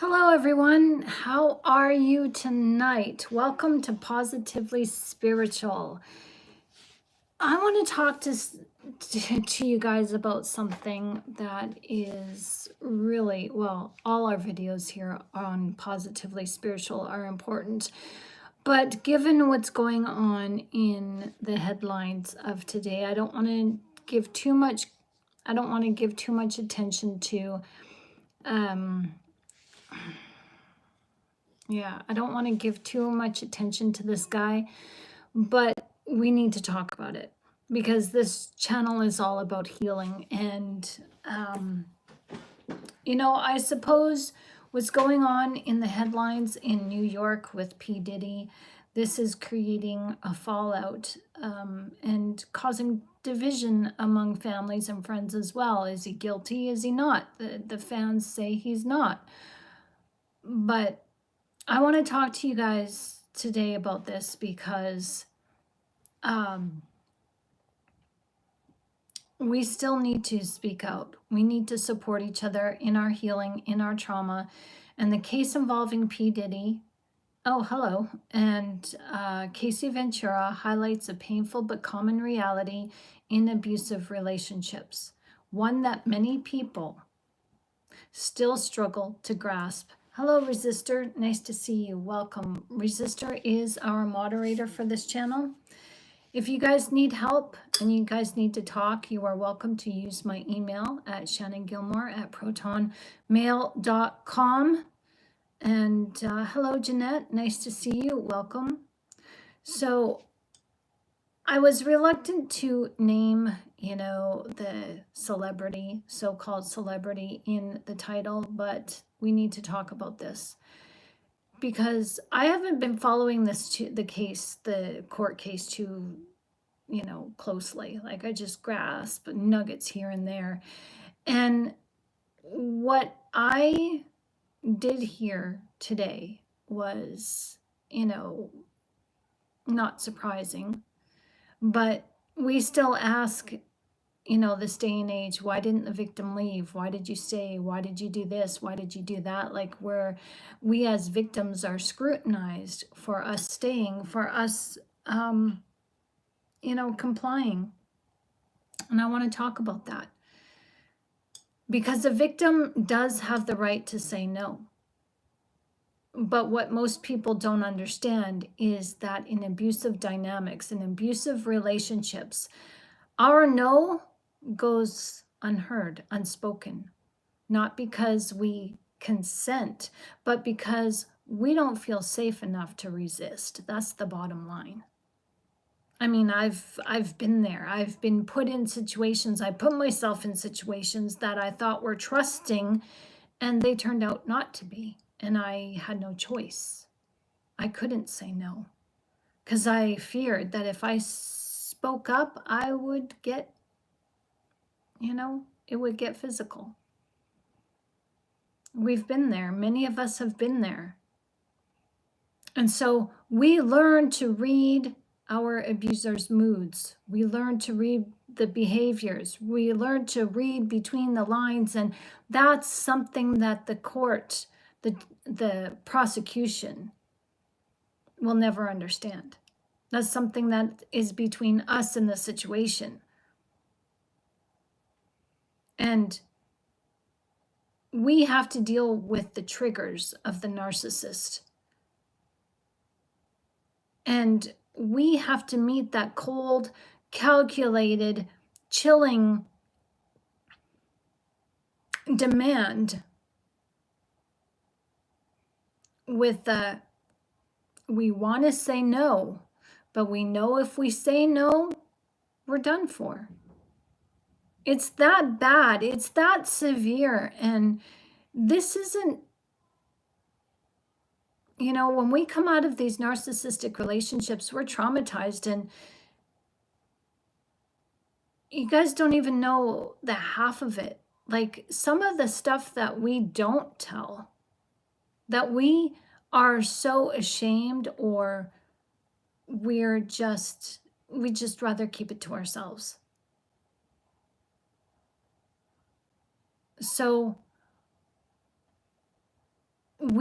Hello, everyone. How are you tonight? Welcome to Positively Spiritual. I want to talk to you guys about something that is really, well, all our videos here on Positively Spiritual are important. But given what's going on in the headlines of today, I don't want to give too much attention to I don't want to give too much attention to this guy, but we need to talk about it because this channel is all about healing. And, I suppose what's going on in the headlines in New York with P.Diddy, this is creating a fallout and causing division among families and friends as well. Is he guilty? Is he not? The fans say he's not. But I want to talk to you guys today about this because we still need to speak out. We need to support each other in our healing, in our trauma. And the case involving P. Diddy, oh, hello, and Casey Ventura highlights a painful but common reality in abusive relationships, one that many people still struggle to grasp. Hello, Resistor. Nice to see you. Welcome. Resistor is our moderator for this channel. If you guys need help and you guys need to talk, you are welcome to use my email at shannongilmour@protonmail.com. And hello, Jeanette. Nice to see you. Welcome. So I was reluctant to name, the celebrity, so-called celebrity in the title, but we need to talk about this because I haven't been following the court case too, closely. Like I just grasp nuggets here and there. And what I did here today was, not surprising, but we still ask, this day and age, why didn't the victim leave? Why did you stay? Why did you do this? Why did you do that? Like we as victims are scrutinized for us staying, for us, complying. And I want to talk about that because the victim does have the right to say no. But what most people don't understand is that in abusive dynamics, in abusive relationships, our no goes unheard, unspoken, not because we consent, but because we don't feel safe enough to resist. That's the bottom line. I mean, I've been there. I've been put in situations. I put myself in situations that I thought were trusting, and they turned out not to be. And I had no choice. I couldn't say no because I feared that if I spoke up, I would get, it would get physical. We've been there. Many of us have been there. And so we learn to read our abusers' moods. We learn to read the behaviors. We learn to read between the lines. And that's something that the court, the prosecution will never understand. That's something that is between us and the situation. And we have to deal with the triggers of the narcissist. And we have to meet that cold, calculated, chilling demand with we want to say no, but we know if we say no, we're done for. It's that bad. It's that severe. And this isn't, when we come out of these narcissistic relationships, we're traumatized. And you guys don't even know the half of it. Like some of the stuff that we don't tell, that we are so ashamed, or we just rather keep it to ourselves. So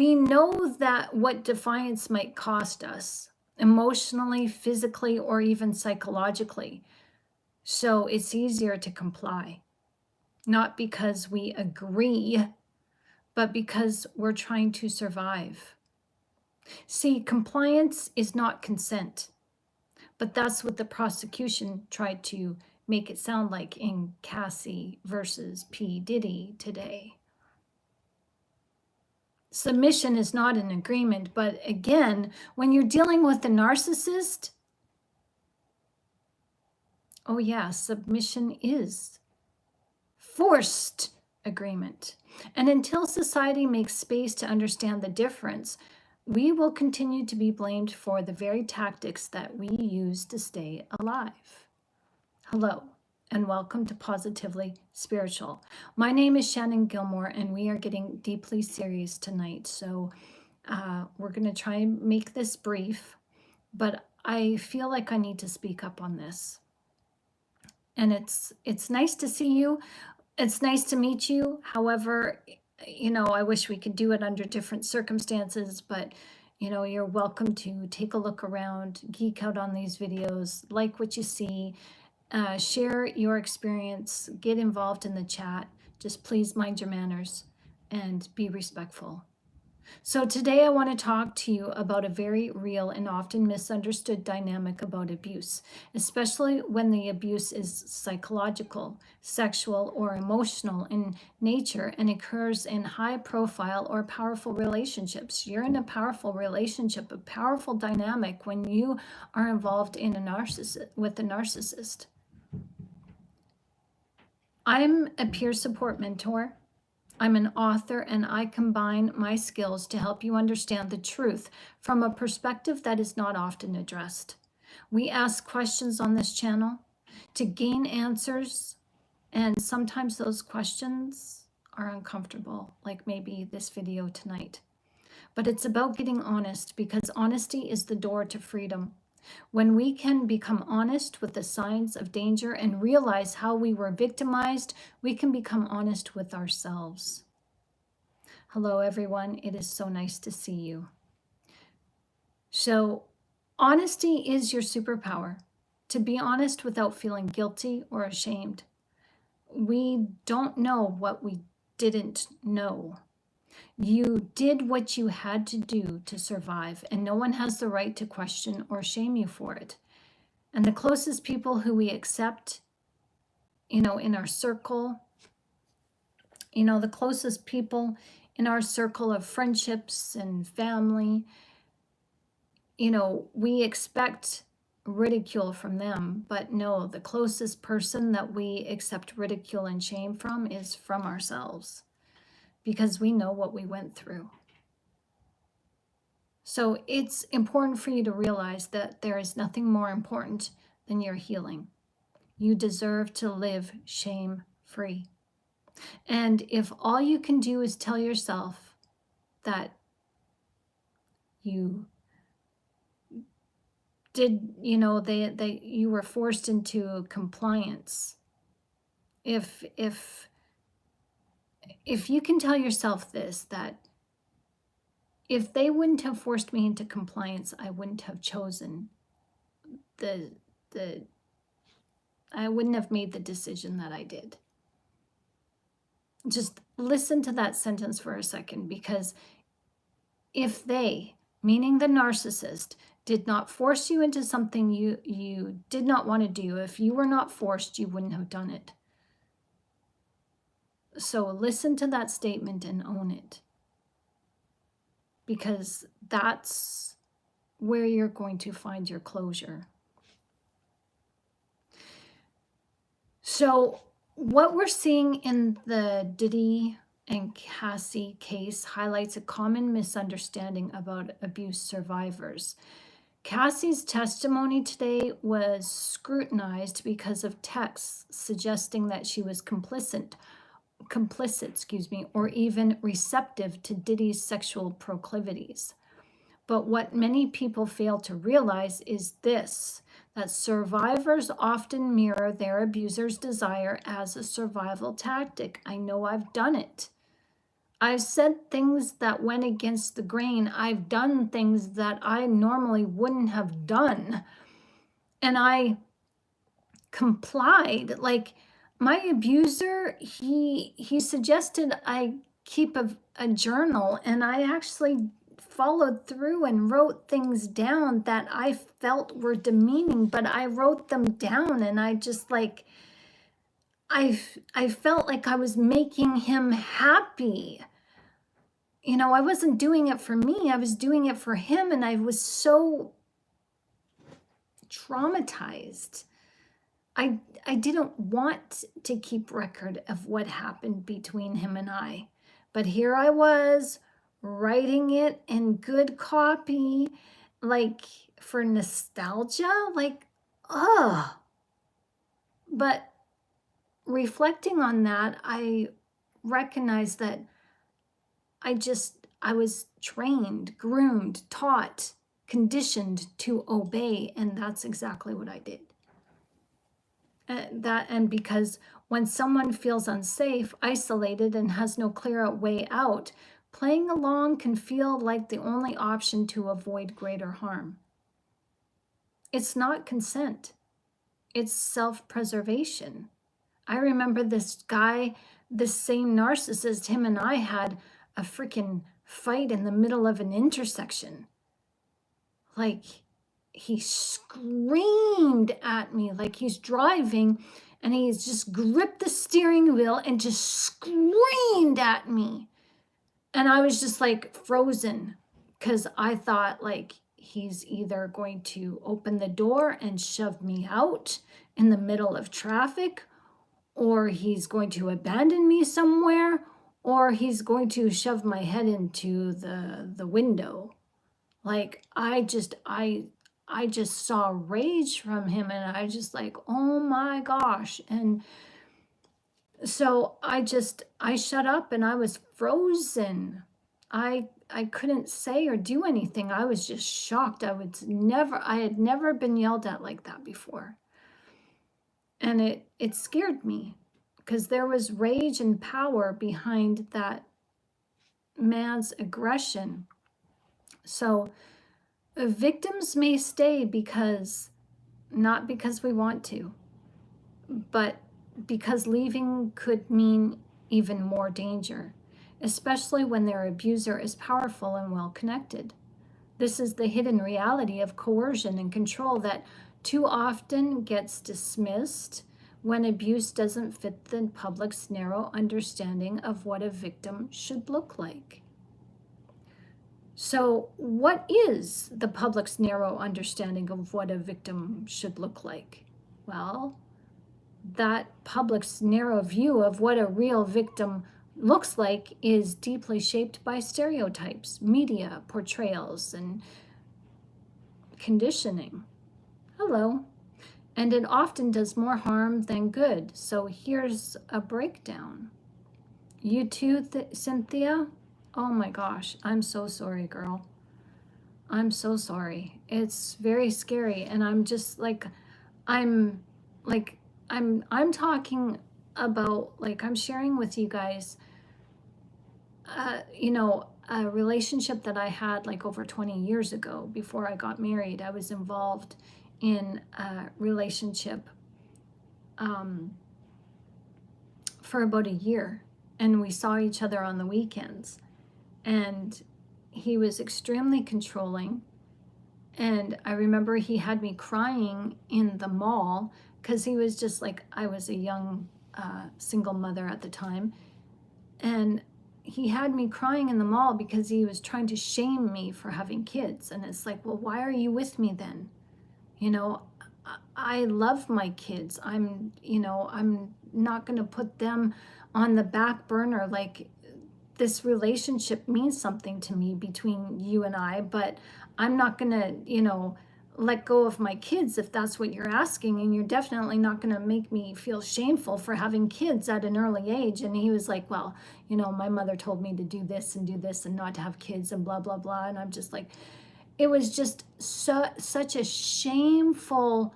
We know that what defiance might cost us emotionally, physically, or even psychologically. So it's easier to comply, not because we agree, but because we're trying to survive. See, compliance is not consent, but that's what the prosecution tried to make it sound like in Cassie versus P. Diddy today. Submission is not an agreement, but again, when you're dealing with a narcissist, oh yeah, submission is forced agreement. And until society makes space to understand the difference, we will continue to be blamed for the very tactics that we use to stay alive. Hello, and welcome to Positively Spiritual. My name is Shannongilmour, and we are getting deeply serious tonight. So we're going to try and make this brief, but I feel like I need to speak up on this. And it's nice to see you. It's nice to meet you. However, I wish we could do it under different circumstances, but you're welcome to take a look around, geek out on these videos, like what you see, share your experience, get involved in the chat. Just please mind your manners and be respectful. So today I want to talk to you about a very real and often misunderstood dynamic about abuse, especially when the abuse is psychological, sexual, or emotional in nature and occurs in high profile or powerful relationships. You're in a powerful relationship, a powerful dynamic when you are involved in with a narcissist. I'm a peer support mentor. I'm an author, and I combine my skills to help you understand the truth from a perspective that is not often addressed. We ask questions on this channel to gain answers, and sometimes those questions are uncomfortable, like maybe this video tonight. But it's about getting honest, because honesty is the door to freedom. When we can become honest with the signs of danger and realize how we were victimized, we can become honest with ourselves. Hello, everyone. It is so nice to see you. So, honesty is your superpower. To be honest without feeling guilty or ashamed. We don't know what we didn't know. You did what you had to do to survive, and no one has the right to question or shame you for it. And the closest people who we accept, in our circle, the closest people in our circle of friendships and family, we expect ridicule from them, but no, the closest person that we accept ridicule and shame from is from ourselves, because we know what we went through. So it's important for you to realize that there is nothing more important than your healing. You deserve to live shame-free. And if all you can do is tell yourself that you did, you were forced into compliance, if you can tell yourself this, that if they wouldn't have forced me into compliance, I wouldn't have chosen I wouldn't have made the decision that I did. Just listen to that sentence for a second, because if they, meaning the narcissist, did not force you into something you did not want to do, if you were not forced, you wouldn't have done it. So listen to that statement and own it, because that's where you're going to find your closure. So what we're seeing in the Diddy and Cassie case highlights a common misunderstanding about abuse survivors. Cassie's testimony today was scrutinized because of texts suggesting that she was complicit, or even receptive to Diddy's sexual proclivities. But what many people fail to realize is this, that survivors often mirror their abuser's desire as a survival tactic. I know I've done it. I've said things that went against the grain. I've done things that I normally wouldn't have done. And I complied. Like my abuser, he suggested I keep a journal, and I actually followed through and wrote things down that I felt were demeaning, but I wrote them down, and I just like I felt like I was making him happy. You know, I wasn't doing it for me, I was doing it for him, and I was so traumatized. I didn't want to keep record of what happened between him and I. But here I was writing it in good copy, like for nostalgia, like, ugh. But reflecting on that, I recognized that I was trained, groomed, taught, conditioned to obey, and that's exactly what I did. And because when someone feels unsafe, isolated, and has no clear way out, playing along can feel like the only option to avoid greater harm. It's not consent, it's self-preservation. I remember this guy, this same narcissist, him and I had a freaking fight in the middle of an intersection. Like, he screamed at me, like he's driving, and he's just gripped the steering wheel and just screamed at me. And I was just like frozen, because I thought like he's either going to open the door and shove me out in the middle of traffic, or he's going to abandon me somewhere, or he's going to shove my head into the window. Like I just saw rage from him, and I just like, oh my gosh. And so I shut up, and I was frozen. I couldn't say or do anything. I was just shocked. I had never been yelled at like that before. And it scared me, because there was rage and power behind that man's aggression. So victims may stay not because we want to, but because leaving could mean even more danger, especially when their abuser is powerful and well connected. This is the hidden reality of coercion and control that too often gets dismissed when abuse doesn't fit the public's narrow understanding of what a victim should look like. So what is the public's narrow understanding of what a victim should look like? Well, that public's narrow view of what a real victim looks like is deeply shaped by stereotypes, media portrayals, and conditioning. Hello. And it often does more harm than good. So here's a breakdown. You too, Cynthia? Oh my gosh, I'm so sorry, girl. I'm so sorry. It's very scary, and I'm just like, I'm talking about, like, I'm sharing with you guys, a relationship that I had like over 20 years ago before I got married. I was involved in a relationship for about a year, and we saw each other on the weekends. And he was extremely controlling. And I remember he had me crying in the mall, because he was just like, I was a young single mother at the time. And he had me crying in the mall because he was trying to shame me for having kids. And it's like, well, why are you with me then? You know, I love my kids. I'm not going to put them on the back burner. Like, this relationship means something to me between you and I, but I'm not going to, let go of my kids if that's what you're asking. And you're definitely not going to make me feel shameful for having kids at an early age. And he was like, well, my mother told me to do this and not to have kids and blah, blah, blah. And I'm just like, it was just such a shameful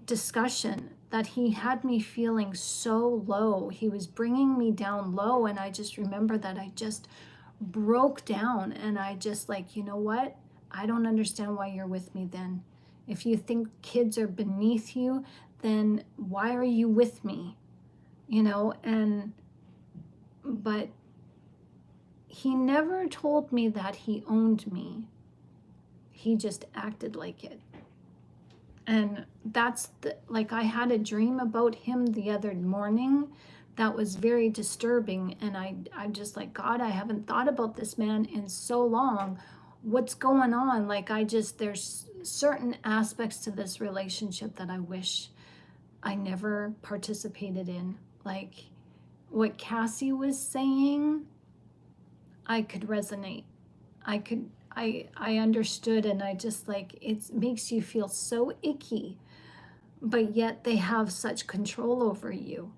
discussion that he had me feeling so low. He was bringing me down low. And I just remember that I just broke down, and I just like, you know what? I don't understand why you're with me then. If you think kids are beneath you, then why are you with me? You know, but he never told me that he owned me. He just acted like it. And that's like, I had a dream about him the other morning that was very disturbing. And I'm just like, God, I haven't thought about this man in so long. What's going on? Like, there's certain aspects to this relationship that I wish I never participated in. Like what Cassie was saying, I could resonate. I understood, and I just like, it makes you feel so icky, but yet they have such control over you.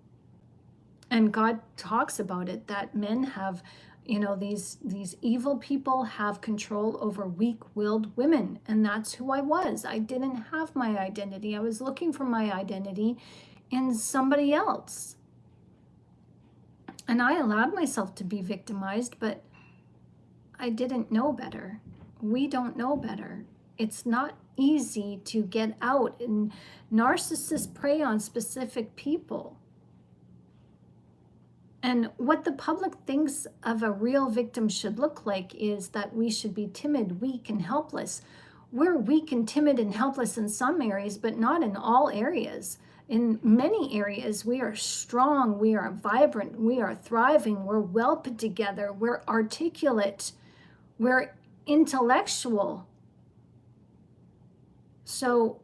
And God talks about it, that men have, you know, these evil people have control over weak-willed women. And that's who I was. I didn't have my identity. I was looking for my identity in somebody else. And I allowed myself to be victimized, but I didn't know better. We don't know better. It's not easy to get out, and narcissists prey on specific people. And what the public thinks of a real victim should look like is that we should be timid, weak, and helpless. We're weak and timid and helpless in some areas, but not in all areas. In many areas, we are strong, we are vibrant, we are thriving, we're well put together, we're articulate, we're intellectual. So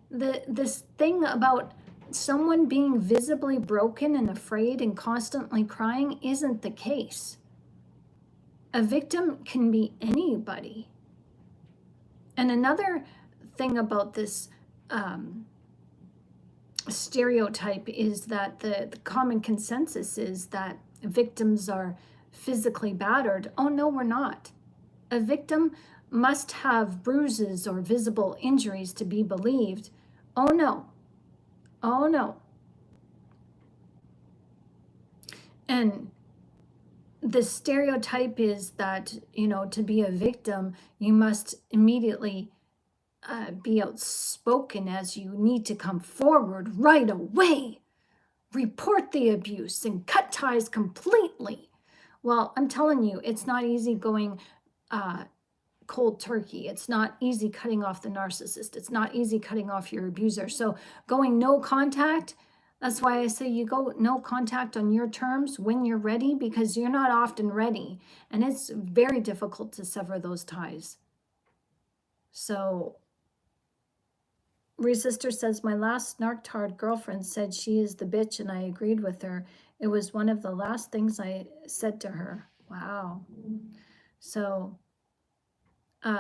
this thing about someone being visibly broken and afraid and constantly crying isn't the case. A victim can be anybody. And another thing about this stereotype is that the common consensus is that victims are physically battered. Oh no, we're not. A victim must have bruises or visible injuries to be believed. Oh no. Oh no. And the stereotype is that, you know, to be a victim, you must immediately be outspoken, as you need to come forward right away, report the abuse, and cut ties completely. Well, I'm telling you, it's not easy going cold turkey. It's not easy cutting off the narcissist. It's not easy cutting off your abuser. So going no contact, that's why I say you go no contact on your terms when you're ready, because you're not often ready. And it's very difficult to sever those ties. So Resister says, my last narc-tard girlfriend said she is the bitch, and I agreed with her. It was one of the last things I said to her. Wow. So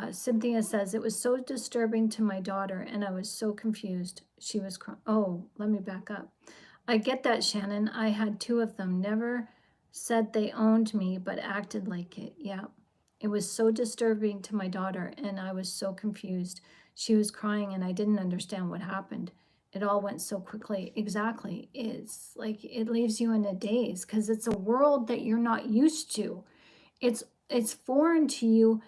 Cynthia says, it was so disturbing to my daughter, and I was so confused. She was crying. Oh, let me back up. I get that, Shannon. I had 2 of them. Never said they owned me, but acted like it. Yeah. It was so disturbing to my daughter, and I was so confused. She was crying, and I didn't understand what happened. It all went so quickly. Exactly. It's like it leaves you in a daze, because it's a world that you're not used to. It's foreign to you,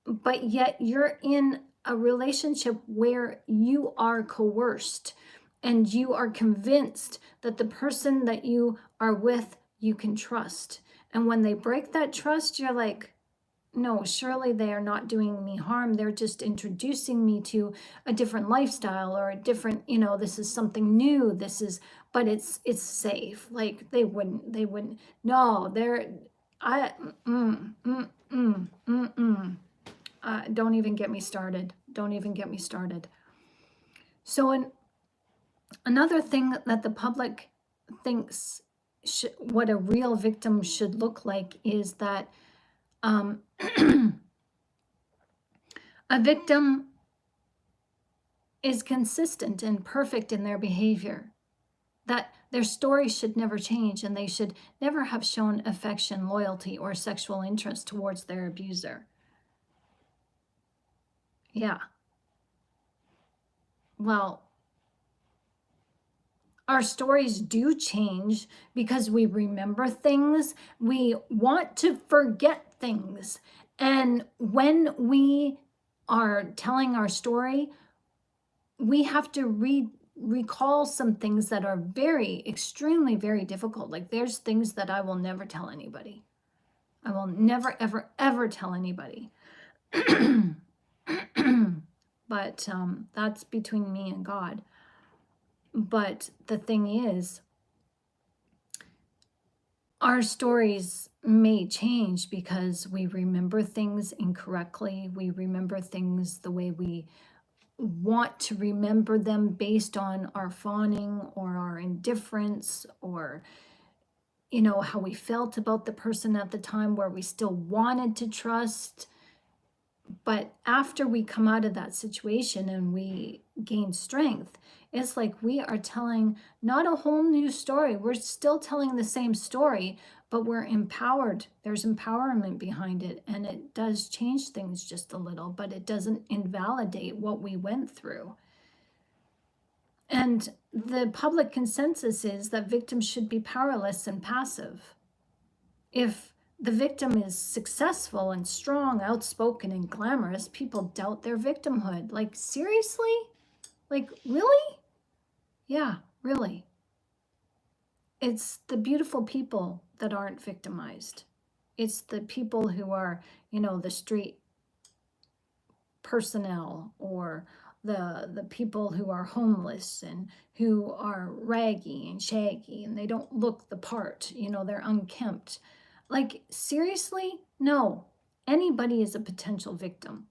but yet you're in a relationship where you are coerced, and you are convinced that the person that you are with, you can trust. And when they break that trust, you're like, no, surely they are not doing me harm. They're just introducing me to a different lifestyle, or a different, you know, this is something new. But it's safe. Like they wouldn't. No, don't even get me started. Don't even get me started. So another thing that the public thinks what a real victim should look like is that a victim is consistent and perfect in their behavior, that their story should never change, and they should never have shown affection, loyalty, or sexual interest towards their abuser. Yeah. Well, Our stories do change because we remember things. We want to forget things. And when we are telling our story, we have to recall some things that are extremely, very difficult. Like there's things that I will never tell anybody. I will never, ever, ever tell anybody. But that's between me and God. But the thing is, our stories may change because we remember things incorrectly. We remember things the way we want to remember them based on our fawning or our indifference or, you know, how we felt about the person at the time where we still wanted to trust. But after we come out of that situation and we gain strength, it's like we are telling not a whole new story. We're still telling the same story, but we're empowered. There's empowerment behind it. And it does change things just a little, but it doesn't invalidate what we went through. And the public consensus is that victims should be powerless and passive. If the victim is successful and strong, outspoken and glamorous, people doubt their victimhood. Like, seriously? Like, really? Yeah, really. It's the beautiful people that aren't victimized. It's the people who are, you know, the street personnel or the people who are homeless and who are raggy and shaggy and they don't look the part, you know, they're unkempt. Like, seriously? No. Anybody is a potential victim.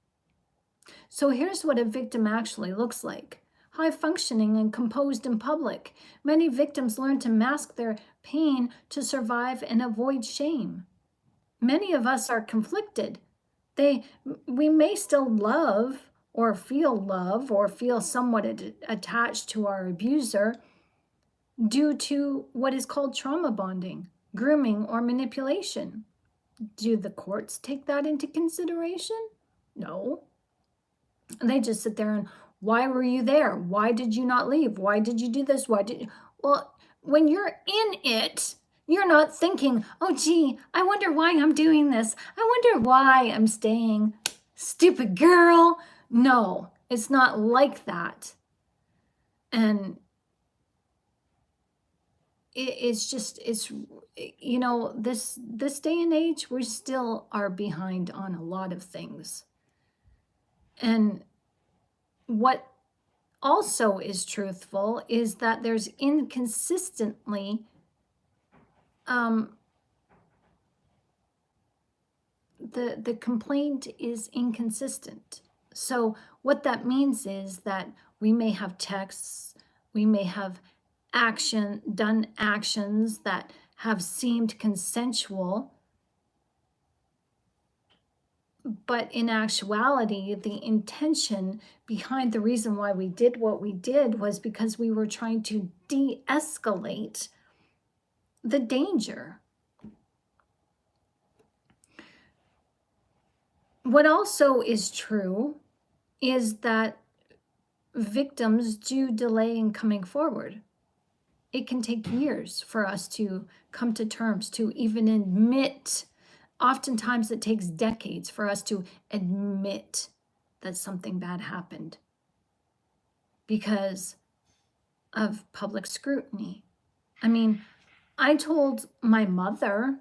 So here's what a victim actually looks like. High functioning and composed in public. Many victims learn to mask their pain to survive and avoid shame. Many of us are conflicted. We may still love or feel somewhat attached to our abuser due to what is called trauma bonding, grooming, or manipulation. Do the courts take that into consideration? No. They just sit there and, why were you there? Why did you not leave? Why did you do this? Well, when you're in it, you're not thinking, oh, gee, I wonder why I'm doing this. I wonder why I'm staying. Stupid girl. No, it's not like that. And it's, you know, this day and age, we still are behind on a lot of things. And what also is truthful is that there's inconsistently the complaint is inconsistent. So what that means is that we may have texts, we may have done actions that have seemed consensual, but in actuality, the intention behind the reason why we did what we did was because we were trying to de-escalate the danger. What also is true is that victims do delay in coming forward. It can take years for us to come to terms, to even admit. Oftentimes it takes decades for us to admit that something bad happened because of public scrutiny. I mean, I told my mother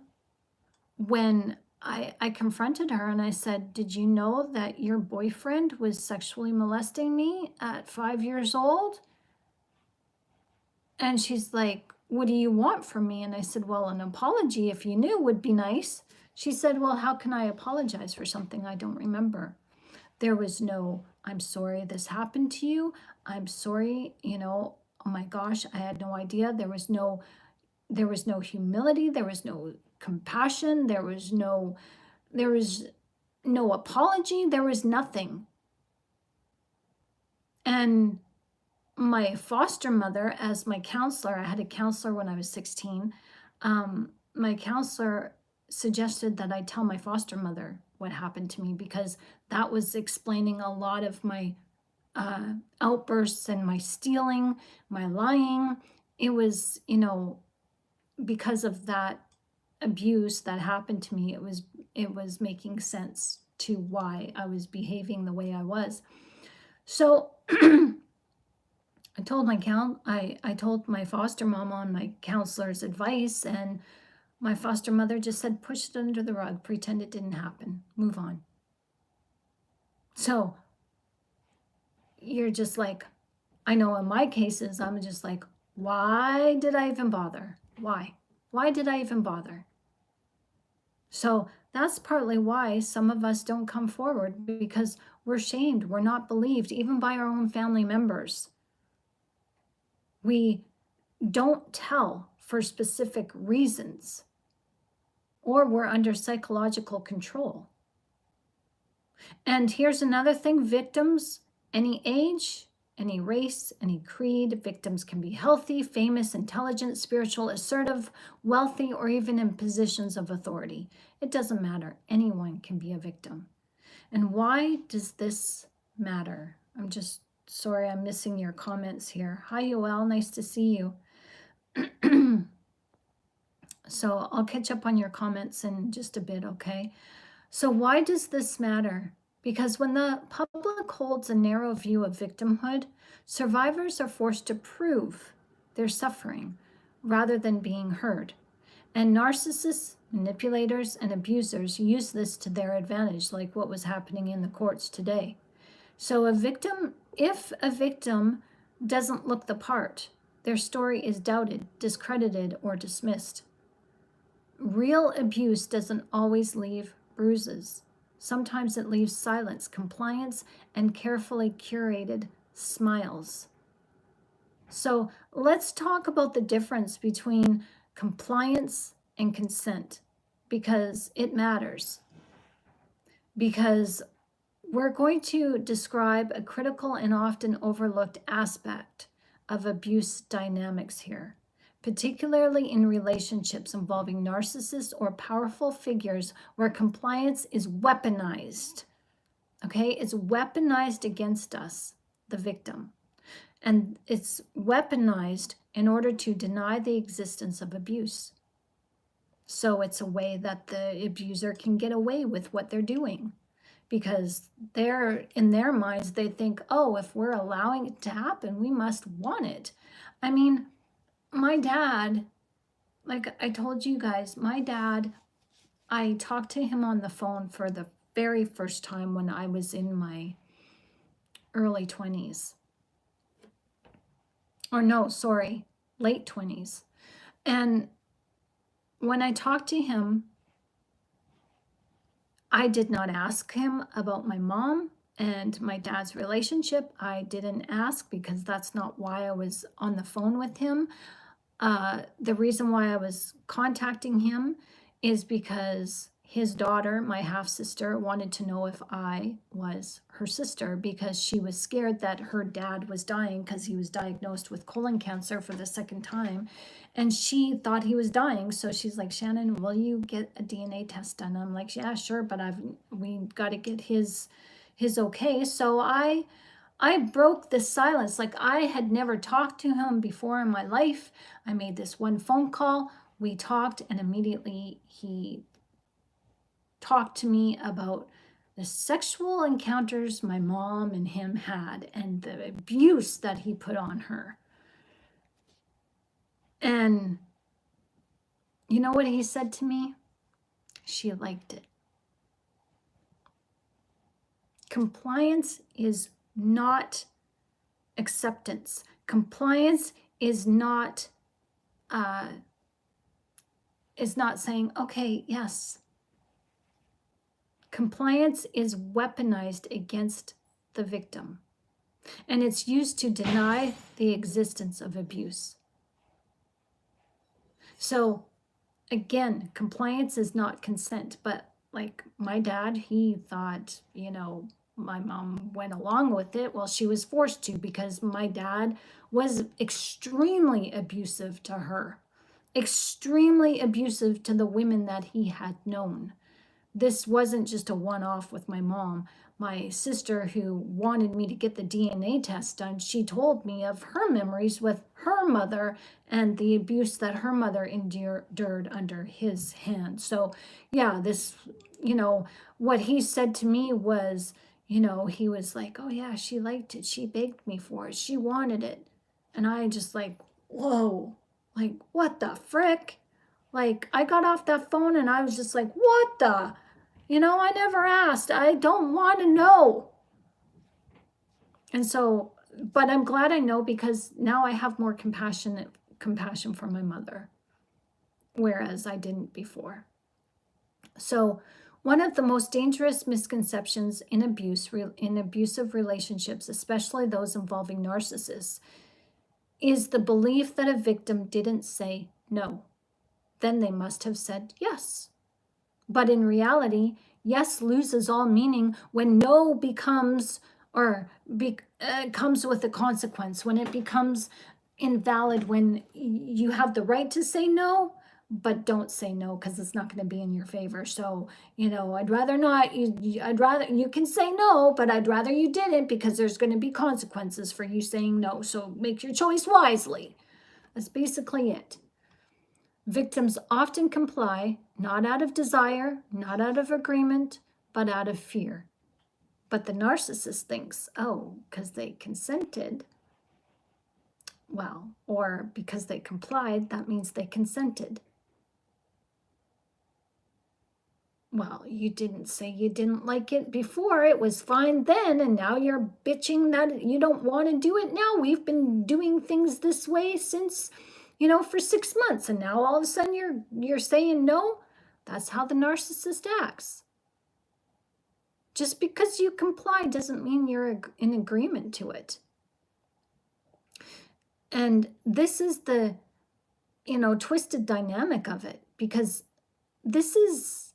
when I confronted her and I said, did you know that your boyfriend was sexually molesting me at 5 years old? And she's like, what do you want from me? And I said, well, an apology, if you knew, would be nice. She said, well, how can I apologize for something I don't remember? There was no, I'm sorry this happened to you. I'm sorry, you know, oh my gosh, I had no idea. There was no humility. There was no compassion. There was no apology. There was nothing. And my foster mother, as my counselor, I had a counselor when I was 16. My counselor suggested that I tell my foster mother what happened to me because that was explaining a lot of my outbursts and my stealing, my lying, it was, you know, because of that abuse that happened to me, it was making sense to why I was behaving the way I was. So I told I told my foster mom on my counselor's advice, and my foster mother just said, push it under the rug, pretend it didn't happen, move on. So you're just like, I know in my cases, I'm just like, why did I even bother? Why? Why did I even bother? So that's partly why some of us don't come forward, because we're shamed. We're not believed, even by our own family members. We don't tell for specific reasons, or we're under psychological control. And here's another thing, victims, any age, any race, any creed, victims can be healthy, famous, intelligent, spiritual, assertive, wealthy, or even in positions of authority. It doesn't matter. Anyone can be a victim. And why does this matter? I'm just sorry, I'm missing your comments here. Hi, Yoel, nice to see you. So I'll catch up on your comments in just a bit, okay? So why does this matter? Because when the public holds a narrow view of victimhood, survivors are forced to prove their suffering rather than being heard. And narcissists, manipulators, and abusers use this to their advantage, like what was happening in the courts today. So if a victim doesn't look the part, their story is doubted, discredited, or dismissed. Real abuse doesn't always leave bruises. Sometimes it leaves silence, compliance, and carefully curated smiles. So let's talk about the difference between compliance and consent, because it matters. Because we're going to describe a critical and often overlooked aspect of abuse dynamics here, particularly in relationships involving narcissists or powerful figures where compliance is weaponized. Okay, it's weaponized against us, the victim. And it's weaponized in order to deny the existence of abuse. So it's a way that the abuser can get away with what they're doing, because they're, in their minds, they think, oh, if we're allowing it to happen, we must want it. I mean, my dad, like I told you guys, my dad, I talked to him on the phone for the very first time when I was in my early 20s. Or no, sorry, late 20s. And when I talked to him, I did not ask him about my mom and my dad's relationship. I didn't ask because that's not why I was on the phone with him. The reason why I was contacting him is because his daughter, my half-sister, wanted to know if I was her sister, because she was scared that her dad was dying because he was diagnosed with colon cancer for the second time. And she thought he was dying. So she's like, Shannon, will you get a DNA test done? I'm like, yeah, sure, but we got to get his okay. So I broke the silence. Like, I had never talked to him before in my life. I made this one phone call. We talked, and immediately he talked to me about the sexual encounters my mom and him had and the abuse that he put on her. And you know what he said to me? She liked it. Compliance is not acceptance. Compliance is not saying, okay, yes. Compliance is weaponized against the victim, and it's used to deny the existence of abuse. So again, compliance is not consent, but like my dad, he thought, you know, my mom went along with it. Well, she was forced to, because my dad was extremely abusive to her, extremely abusive to the women that he had known. This wasn't just a one-off with my mom. My sister, who wanted me to get the DNA test done, she told me of her memories with her mother and the abuse that her mother endured under his hand. So yeah, this, what he said to me was, he was like, oh yeah, she liked it. She begged me for it. She wanted it. And I just like, whoa, like, what the frick? Like, I got off that phone and I was just like, what the? I never asked. I don't want to know. And so, but I'm glad I know, because now I have more compassion for my mother, whereas I didn't before. So, one of the most dangerous misconceptions in abusive relationships, especially those involving narcissists, is the belief that a victim didn't say no. Then they must have said yes. But in reality, yes loses all meaning when no becomes comes with a consequence, when it becomes invalid, when you have the right to say no, but don't say no because it's not going to be in your favor. So, I'd rather not, you can say no, but I'd rather you didn't, because there's going to be consequences for you saying no. So make your choice wisely. That's basically it. Victims often comply, not out of desire, not out of agreement, but out of fear. But the narcissist thinks, oh, because they consented, well, or because they complied, that means they consented. Well, you didn't say you didn't like it before. It was fine then, and now you're bitching that you don't want to do it now. We've been doing things this way since, for 6 months, and now all of a sudden you're saying no. That's how the narcissist acts. Just because you comply doesn't mean you're in agreement to it. And this is the, twisted dynamic of it, because this is,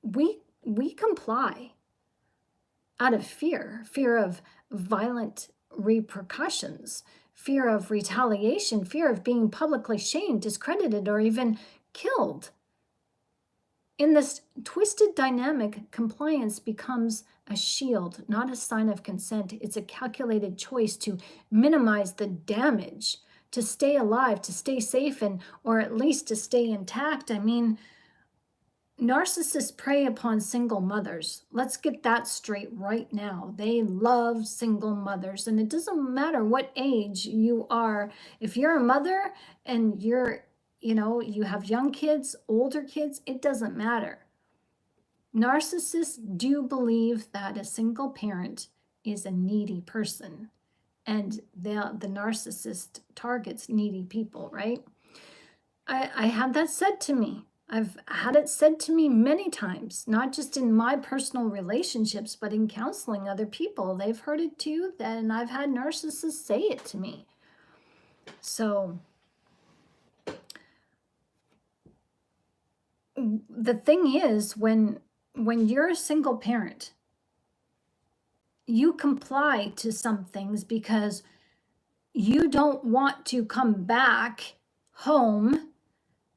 we comply out of fear of violent repercussions, fear of retaliation, fear of being publicly shamed, discredited, or even killed. In this twisted dynamic, compliance becomes a shield, not a sign of consent. It's a calculated choice to minimize the damage, to stay alive, to stay safe, or at least to stay intact. I mean, narcissists prey upon single mothers. Let's get that straight right now. They love single mothers, and it doesn't matter what age you are. If you're a mother and you have young kids, older kids, it doesn't matter. Narcissists do believe that a single parent is a needy person, and the narcissist targets needy people, right? I had that said to me. I've had it said to me many times, not just in my personal relationships, but in counseling other people. They've heard it too, and I've had narcissists say it to me. So the thing is, when you're a single parent, you comply to some things because you don't want to come back home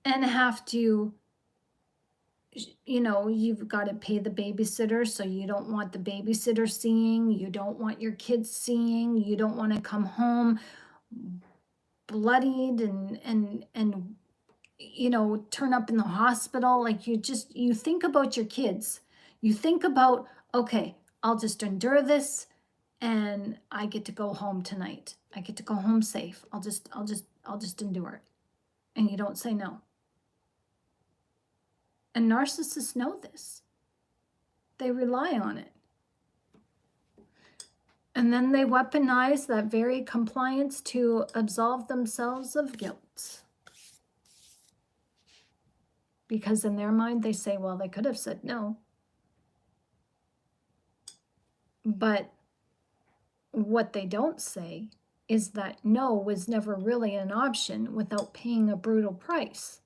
and have to, you've got to pay the babysitter, so you don't want the babysitter seeing, you don't want your kids seeing, you don't want to come home bloodied and turn up in the hospital. Like, you think about your kids. You think about, okay, I'll just endure this and I get to go home tonight. I get to go home safe. I'll just endure it. And you don't say no. And narcissists know this. They rely on it. And then they weaponize that very compliance to absolve themselves of guilt. Because in their mind, they say, well, they could have said no. But what they don't say is that no was never really an option without paying a brutal price.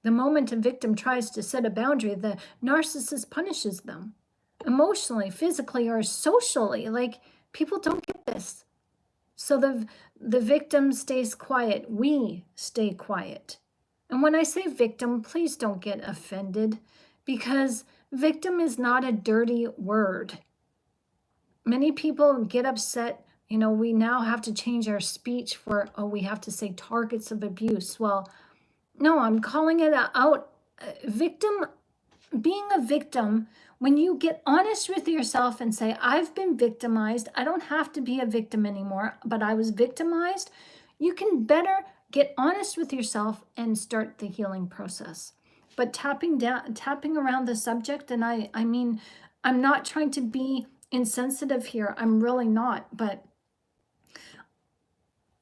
The moment a victim tries to set a boundary, the narcissist punishes them emotionally, physically, or socially. Like, people don't get this. So the victim stays quiet. We stay quiet. And when I say victim, please don't get offended, because Victim is not a dirty word. Many people get upset. You know, we now have to change our speech for, oh, we have to say targets of abuse. Well, no, I'm calling it out. Victim, being a victim, when you get honest with yourself and say, I've been victimized, I don't have to be a victim anymore, but I was victimized, you can better get honest with yourself and start the healing process. But tapping around the subject, and I mean, I'm not trying to be insensitive here. I'm really not, but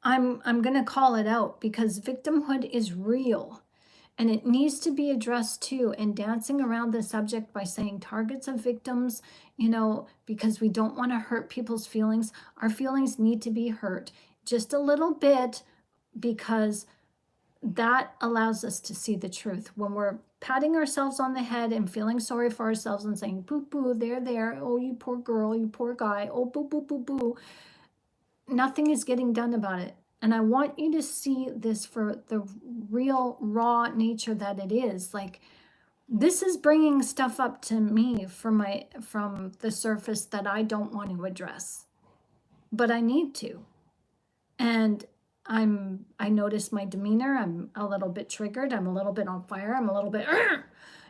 I'm going to call it out because victimhood is real. And it needs to be addressed too. And dancing around the subject by saying targets of victims, you know, because we don't want to hurt people's feelings. Our feelings need to be hurt just a little bit, because that allows us to see the truth. When we're patting ourselves on the head and feeling sorry for ourselves and saying, boo, boo, there, oh, you poor girl, you poor guy, oh, boo, boo, boo, boo, nothing is getting done about it. And I want you to see this for the real raw nature that it is. Like, this is bringing stuff up to me from the surface that I don't want to address, but I need to. And I notice my demeanor. I'm a little bit triggered. I'm a little bit on fire. I'm a little bit,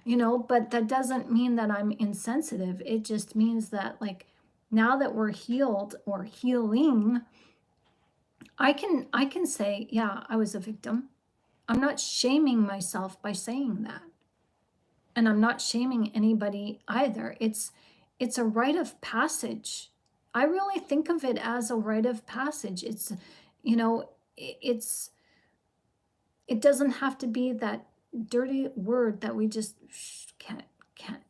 you know, but that doesn't mean that I'm insensitive. It just means that, like, now that we're healed or healing, I can say, yeah, I was a victim. I'm not shaming myself by saying that. And I'm not shaming anybody either. It's a rite of passage. I really think of it as a rite of passage. It's, you know, it doesn't have to be that dirty word that we just can't,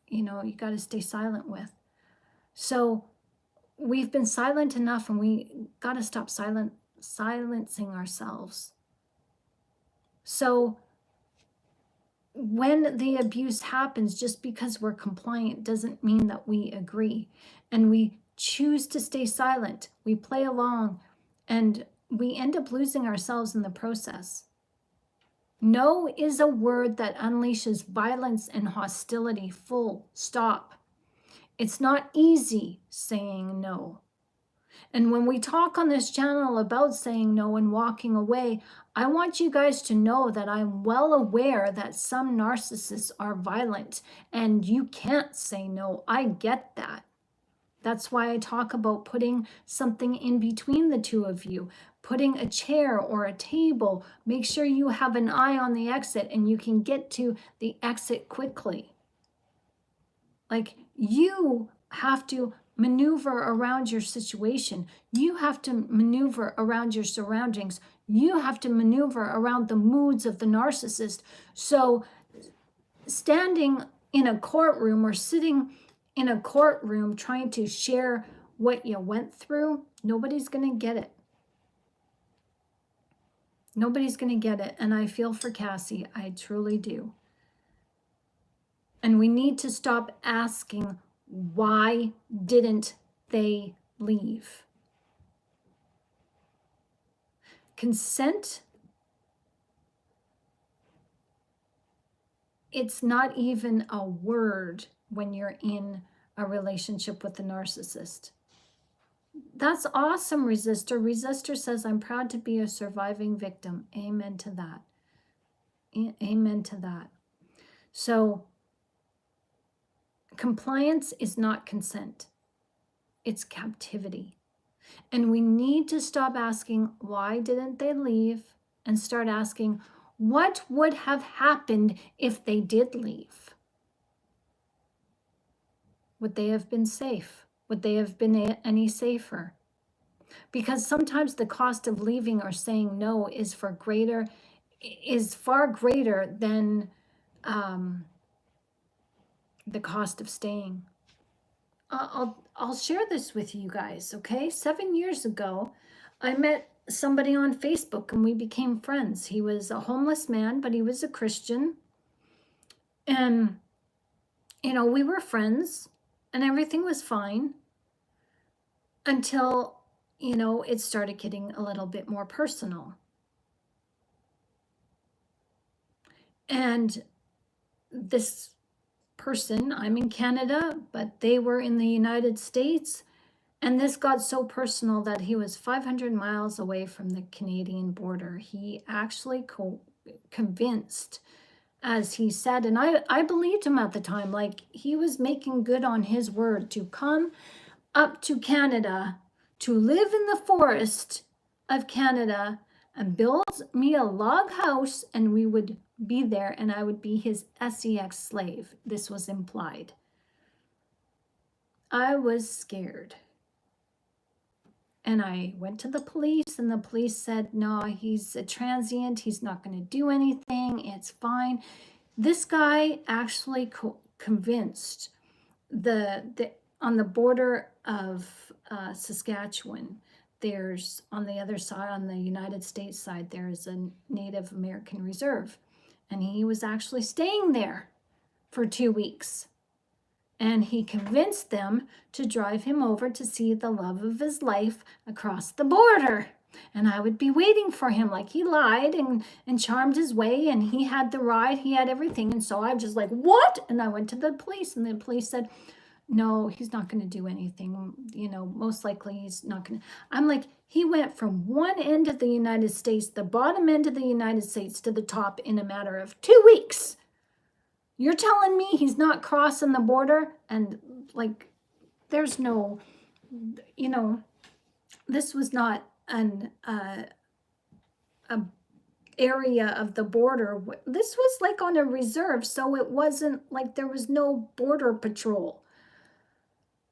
you know, you got to stay silent with. So we've been silent enough, and we got to stop silencing ourselves. So when the abuse happens, just because we're compliant doesn't mean that we agree, and we choose to stay silent. We play along, and we end up losing ourselves in the process. No is a word that unleashes violence and hostility, full stop. It's not easy saying no. And when we talk on this channel about saying no and walking away, I want you guys to know that I'm well aware that some narcissists are violent and you can't say no. I get that. That's why I talk about putting something in between the two of you, putting a chair or a table. Make sure you have an eye on the exit and you can get to the exit quickly. Like, you have to maneuver around your situation. You have to maneuver around your surroundings. You have to maneuver around the moods of the narcissist. So standing in a courtroom or sitting in a courtroom trying to share what you went through, nobody's going to get it. Nobody's going to get it. And I feel for Cassie. I truly do. And we need to stop asking, why didn't they leave? Consent, it's not even a word when you're in a relationship with the narcissist. That's awesome, Resistor. Resistor says, I'm proud to be a surviving victim. Amen to that. Amen to that. So, compliance is not consent. It's captivity. And we need to stop asking, why didn't they leave? And start asking, what would have happened if they did leave? Would they have been safe? Would they have been any safer? Because sometimes the cost of leaving or saying no is far greater than the cost of staying. I'll share this with you guys, okay? 7 years ago, I met somebody on Facebook and we became friends. He was a homeless man, but he was a Christian. And, you know, we were friends and everything was fine until, you know, it started getting a little bit more personal. And this person, I'm in Canada, but they were in the United States. And this got so personal that he was 500 miles away from the Canadian border. He actually convinced, as he said, and I believed him at the time, like he was making good on his word to come up to Canada, to live in the forest of Canada and build me a log house, and we would be there and I would be his sex slave. This was implied. I was scared. And I went to the police, and the police said, no, he's a transient. He's not going to do anything. It's fine. This guy actually convinced on the border of Saskatchewan, there's on the other side, on the United States side, there's a Native American reserve. And he was actually staying there for 2 weeks. And he convinced them to drive him over to see the love of his life across the border. And I would be waiting for him. Like, he lied and charmed his way, and he had the ride, he had everything. And so I was just like, what? And I went to the police, and the police said, no, he's not going to do anything. You know, most likely he's not going to. I'm like, he went from one end of the United States, the bottom end of the United States, to the top in a matter of 2 weeks. You're telling me he's not crossing the border? And like, there's no, you know, this was not an a area of the border. This was like on a reserve, so it wasn't like there was no border patrol.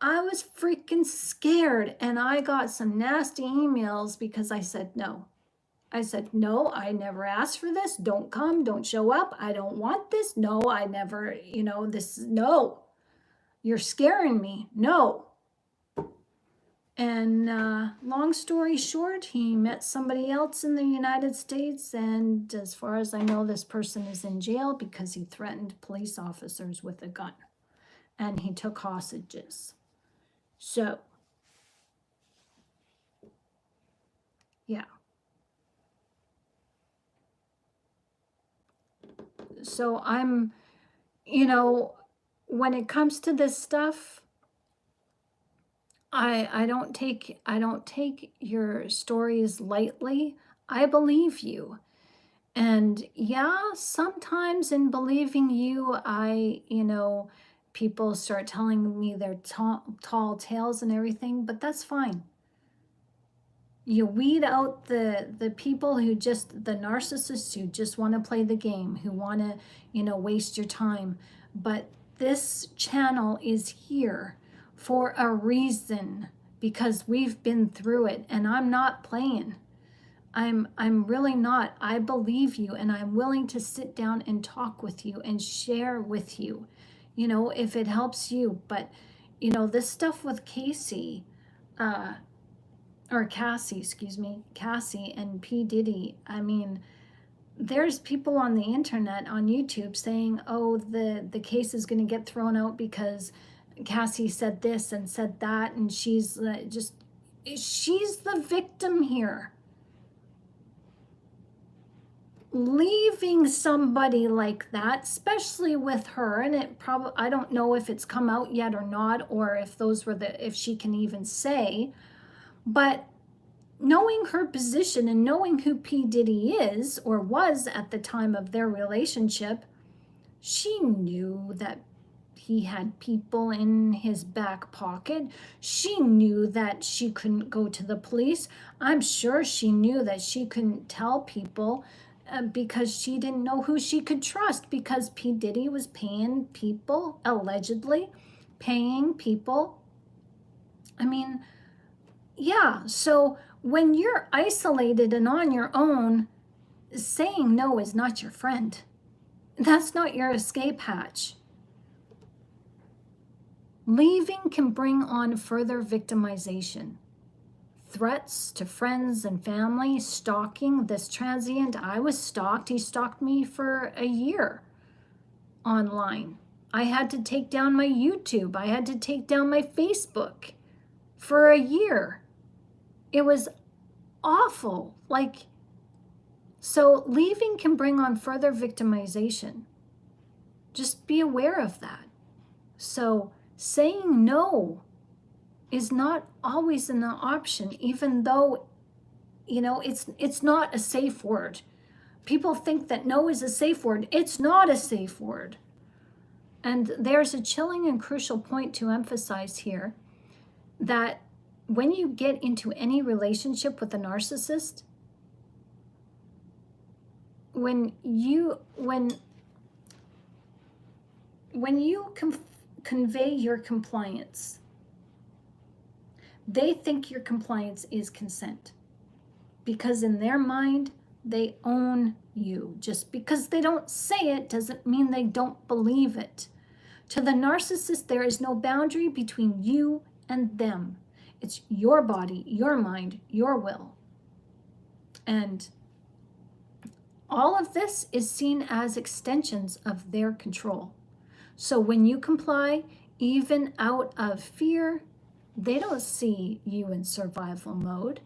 I was freaking scared, and I got some nasty emails because I said no. I said, no, I never asked for this. Don't come, don't show up. I don't want this. No, I never, you know, this, no. You're scaring me. No. And long story short, he met somebody else in the United States. And as far as I know, this person is in jail because he threatened police officers with a gun. And he took hostages. So, yeah. So I'm, you know, when it comes to this stuff, I don't take your stories lightly. I believe you. And yeah, sometimes in believing you, you know, people start telling me their tall tales and everything, but that's fine. You weed out the people who just, the narcissists who just want to play the game, who want to, you know, waste your time. But this channel is here for a reason, because we've been through it, and I'm not playing. I'm really not. I believe you, and I'm willing to sit down and talk with you and share with you, you know, if it helps you. But, you know, this stuff with Cassie and P.Diddy, I mean, there's people on the internet, on YouTube, saying, oh, the case is going to get thrown out because Cassie said this and said that, and she's the victim here. Leaving somebody like that, especially with her, and it probably, I don't know if it's come out yet or not, or if those were if she can even say, but knowing her position and knowing who P. Diddy is or was at the time of their relationship, she knew that he had people in his back pocket. She knew that she couldn't go to the police. I'm sure she knew that she couldn't tell people because she didn't know who she could trust, because P. Diddy was paying people, allegedly paying people. I mean, yeah, so when you're isolated and on your own, saying no is not your friend. That's not your escape hatch. Leaving can bring on further victimization. Threats to friends and family, stalking. This transient, I was stalked. He stalked me for a year online. I had to take down my YouTube. I had to take down my Facebook for a year. It was awful. Like, so leaving can bring on further victimization. Just be aware of that. So saying no is not always an option, even though, you know, it's not a safe word. People think that no is a safe word. It's not a safe word. And there's a chilling and crucial point to emphasize here, that when you get into any relationship with a narcissist, when you convey your compliance, they think your compliance is consent, because in their mind they own you. Just because they don't say it doesn't mean they don't believe it. To the narcissist, there is no boundary between you and them. It's your body, your mind, your will. And all of this is seen as extensions of their control. So when you comply, even out of fear, they don't see you in survival mode.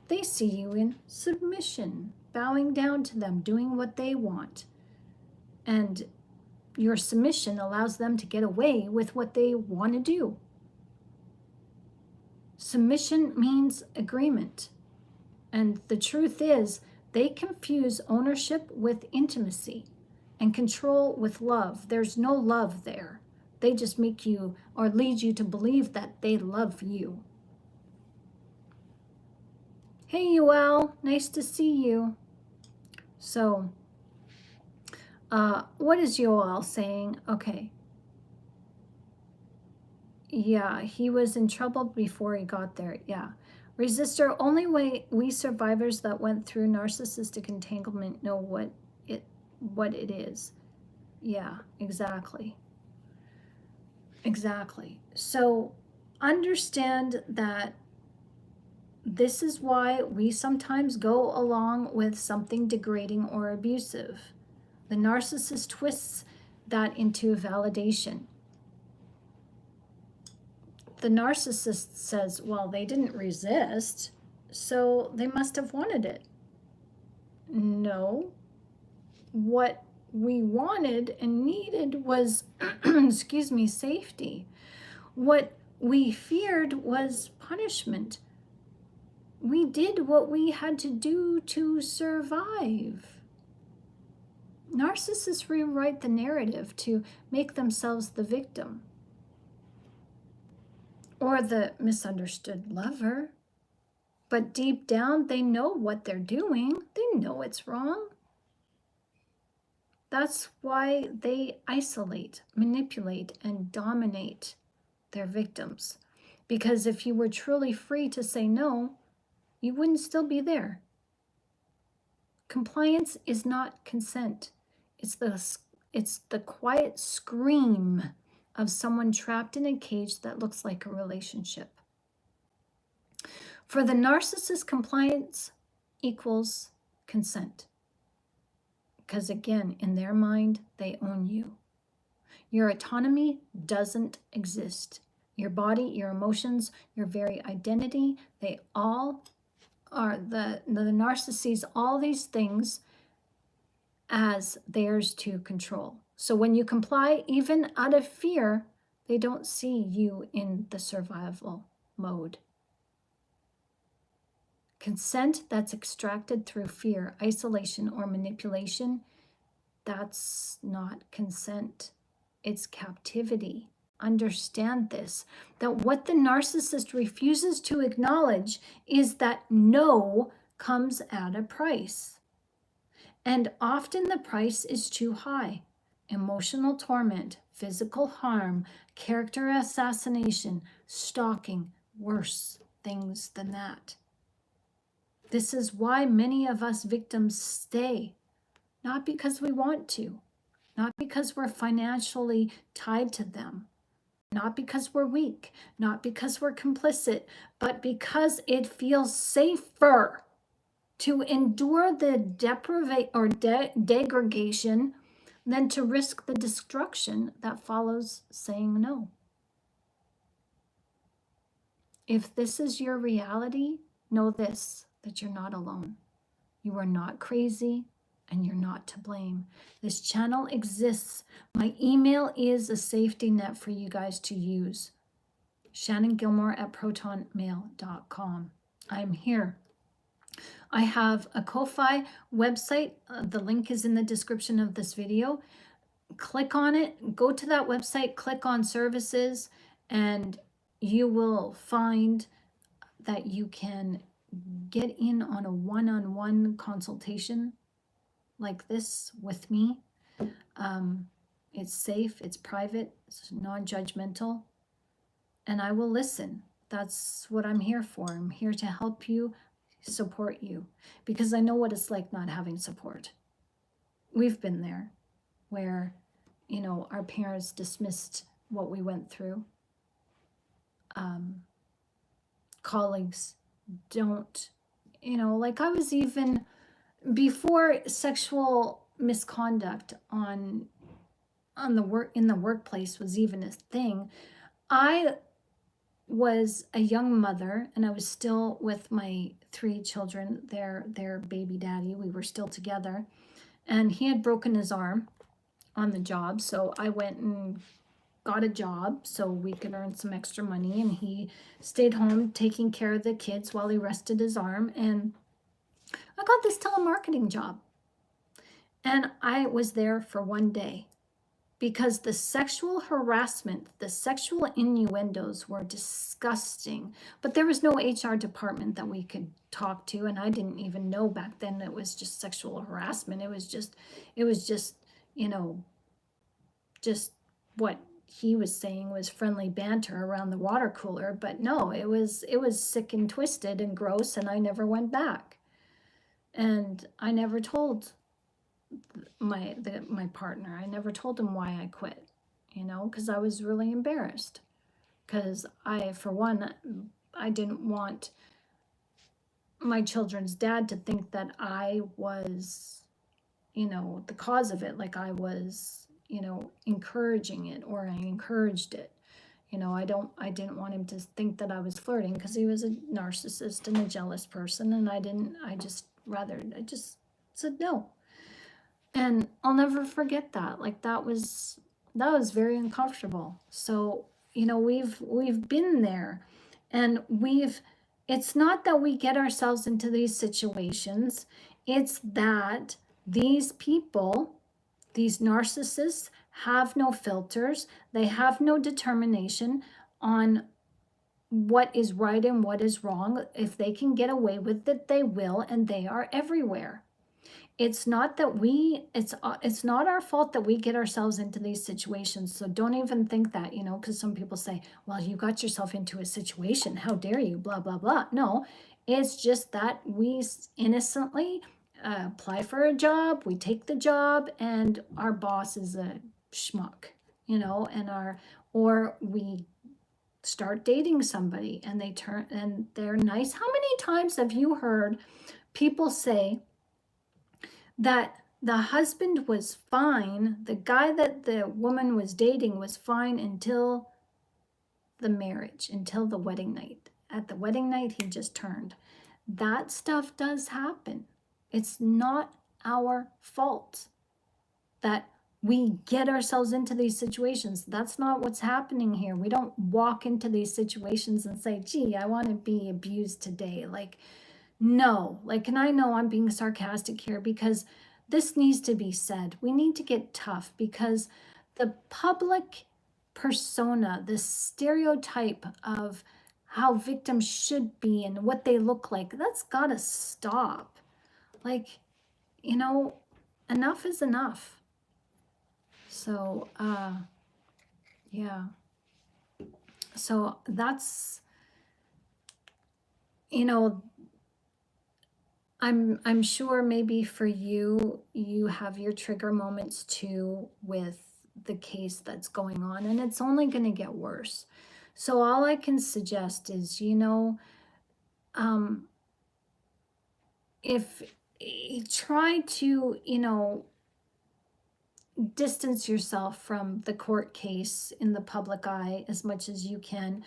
They see you in submission, bowing down to them, doing what they want. And your submission allows them to get away with what they want to do. Submission means agreement. And the truth is, they confuse ownership with intimacy and control with love. There's no love there. They just make you or lead you to believe that they love you. Hey, Yoel, nice to see you. So, what is Yoel saying? Okay. Yeah, he was in trouble before he got there. Yeah. Resistor, only way we survivors that went through narcissistic entanglement know what it is. Yeah, exactly. Exactly. So understand that this is why we sometimes go along with something degrading or abusive. The narcissist twists that into validation. The narcissist says, well, they didn't resist, so they must have wanted it. No. What we wanted and needed was, excuse me, safety. What we feared was punishment. We did what we had to do to survive. Narcissists rewrite the narrative to make themselves the victim or the misunderstood lover. But deep down, they know what they're doing. They know it's wrong. That's why they isolate, manipulate, and dominate their victims. Because if you were truly free to say no, you wouldn't still be there. Compliance is not consent. It's the quiet scream of someone trapped in a cage that looks like a relationship. For the narcissist, compliance equals consent. Because again, in their mind, they own you. Your autonomy doesn't exist. Your body, your emotions, your very identity, they all are the narcissists, all these things as theirs to control. So when you comply, even out of fear, they don't see you in the survival mode. Consent that's extracted through fear, isolation, or manipulation, that's not consent. It's captivity. Understand this, that what the narcissist refuses to acknowledge is that no comes at a price. And often the price is too high. Emotional torment, physical harm, character assassination, stalking, worse things than that. This is why many of us victims stay, not because we want to, not because we're financially tied to them, not because we're weak, not because we're complicit, but because it feels safer to endure the degradation than to risk the destruction that follows saying no. If this is your reality, know this, that you're not alone. You are not crazy, and you're not to blame. This channel exists. My email is a safety net for you guys to use. Shannongilmour@protonmail.com. I'm here. I have a Ko-Fi website. The link is in the description of this video. Click on it, go to that website, click on services, and you will find that you can get in on a one-on-one consultation like this with me. It's safe, it's private, it's non-judgmental, and I will listen. That's what I'm here for. I'm here to help you, support you, because I know what it's like not having support. We've been there where, you know, our parents dismissed what we went through. Colleagues don't, you know, like I was even, before sexual misconduct on the workplace was even a thing, I was a young mother and I was still with my 3 children, their baby daddy. We were still together, and he had broken his arm on the job. So I went and got a job so we could earn some extra money, and he stayed home taking care of the kids while he rested his arm. And I got this telemarketing job, and I was there for 1 day because the sexual harassment, the sexual innuendos were disgusting, but there was no HR department that we could talk to, and I didn't even know back then it was just sexual harassment. It was just, you know, just what he was saying was friendly banter around the water cooler, but no, it was sick and twisted and gross, and I never went back. And I never told my partner, I never told him why I quit, you know, because I was really embarrassed, because for one, I didn't want my children's dad to think that I was, you know, the cause of it, like I was, you know, encouraging it, or I encouraged it. You know, I didn't want him to think that I was flirting, because he was a narcissist and a jealous person, and I just said no. And I'll never forget that. Like that was very uncomfortable. So, you know, we've been there, and it's not that we get ourselves into these situations, it's that these people, these narcissists, have no filters. They have no determination on what is right and what is wrong. If they can get away with it, they will, and they are everywhere. It's not that it's not our fault that we get ourselves into these situations. So don't even think that, you know, because some people say, well, you got yourself into a situation, how dare you, blah, blah, blah. No, it's just that we innocently apply for a job, we take the job, and our boss is a schmuck, you know, or we start dating somebody and they're nice. How many times have you heard people say that the husband was fine, the guy that the woman was dating was fine until the marriage, until the wedding night? At the wedding night, he just turned. That stuff does happen. It's not our fault that we get ourselves into these situations. That's not what's happening here. We don't walk into these situations and say, gee, I want to be abused today. Like, no. Like, and I know I'm being sarcastic here because this needs to be said. We need to get tough, because the public persona, the stereotype of how victims should be and what they look like, that's got to stop. Like, you know, enough is enough. So, yeah. So that's, you know, I'm sure maybe for you have your trigger moments too with the case that's going on, and it's only going to get worse. So all I can suggest is, you know, if try to, you know, distance yourself from the court case in the public eye as much as you can.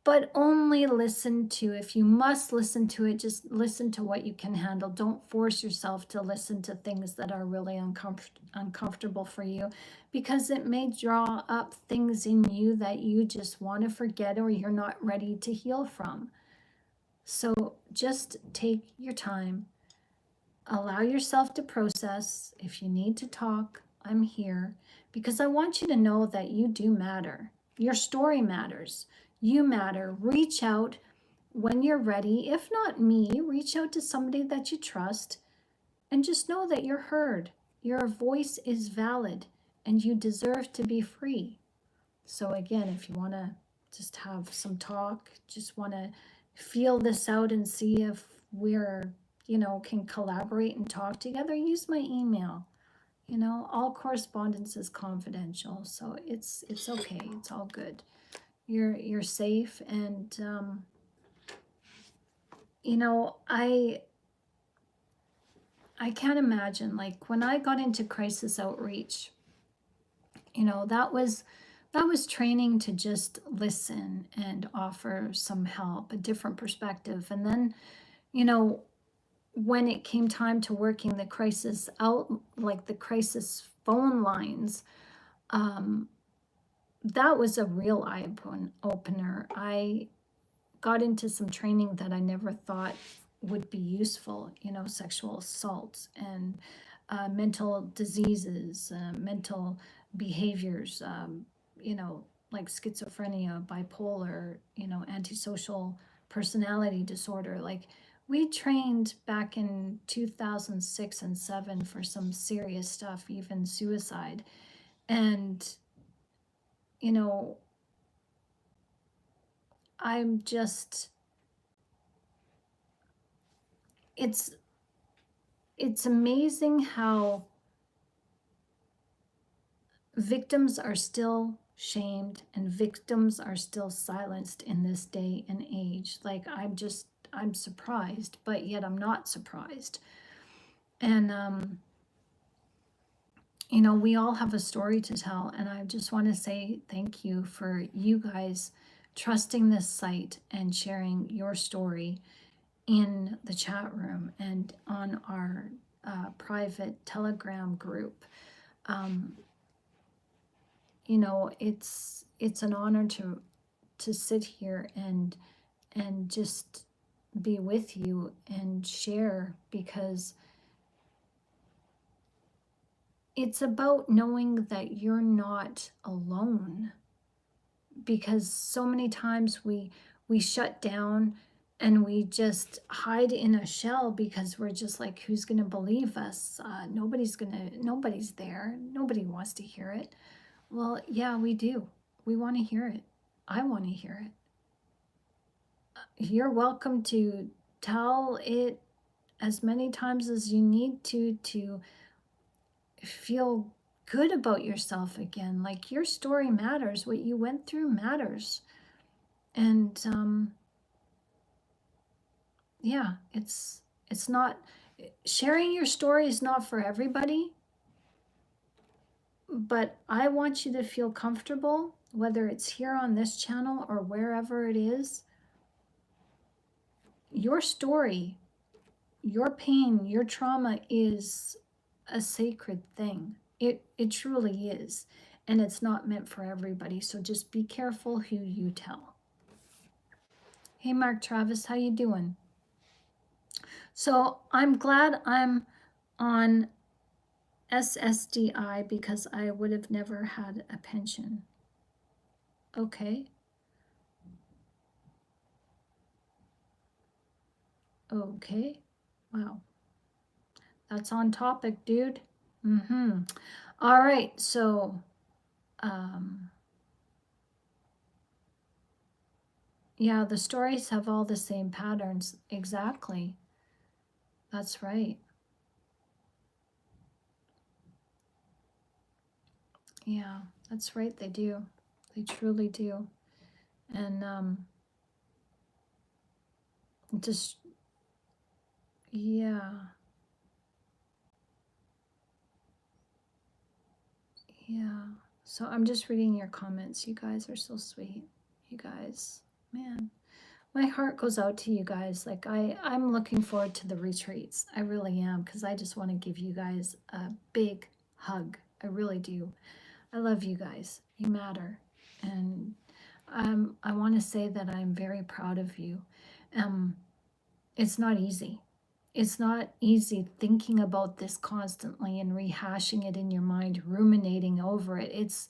but only listen to, if you must listen to it, just listen to what you can handle. Don't force yourself to listen to things that are really uncomfortable for you, because it may draw up things in you that you just want to forget or you're not ready to heal from. So just take your time, allow yourself to process. If you need to talk, I'm here, because I want you to know that you do matter. Your story matters. You matter. Reach out when you're ready. If not me, reach out to somebody that you trust and just know that you're heard. Your voice is valid and you deserve to be free. So again, if you want to just have some talk, just want to feel this out and see if we're, can collaborate and talk together, use my email. All correspondence is confidential, so it's okay. It's all good. You're safe, and I can't imagine, like, when I got into crisis outreach, that was training to just listen and offer some help, a different perspective. And then, when it came time to working the crisis out, like the crisis phone lines, that was a real eye opener. I got into some training that I never thought would be useful, sexual assaults and mental diseases, mental behaviors, like schizophrenia, bipolar, antisocial personality disorder. Like, we trained back in 2006 and 7 for some serious stuff, even suicide. And, I'm just, it's amazing how victims are still shamed and victims are still silenced in this day and age. Like, I'm surprised, but yet I'm not surprised. And we all have a story to tell, and I just want to say thank you for you guys trusting this site and sharing your story in the chat room and on our private Telegram group. It's an honor to sit here and just be with you and share, because it's about knowing that you're not alone. Because so many times we shut down and we just hide in a shell, because we're just like, who's going to believe us? Nobody's there. Nobody wants to hear it. Well, yeah, we do. We want to hear it. I want to hear it. You're welcome to tell it as many times as you need to feel good about yourself again. Like, your story matters. What you went through matters. And yeah, it's not, sharing your story is not for everybody, but I want you to feel comfortable, whether it's here on this channel or wherever it is. Your story, your pain, your trauma is a sacred thing. It truly is. And it's not meant for everybody. So just be careful who you tell. Hey, Mark Travis, how you doing? So I'm glad I'm on SSDI, because I would have never had a pension. Okay. Okay. Wow. That's on topic, dude. All right. So, yeah, the stories have all the same patterns. Exactly. That's right. Yeah, that's right. They do. They truly do. And just, yeah. Yeah. So I'm just reading your comments. You guys are so sweet. You guys. Man, my heart goes out to you guys. Like I'm looking forward to the retreats. I really am, because I just want to give you guys a big hug. I really do. I love you guys. You matter. And I want to say that I'm very proud of you. Um, it's not easy. It's not easy thinking about this constantly and rehashing it in your mind, ruminating over it. It's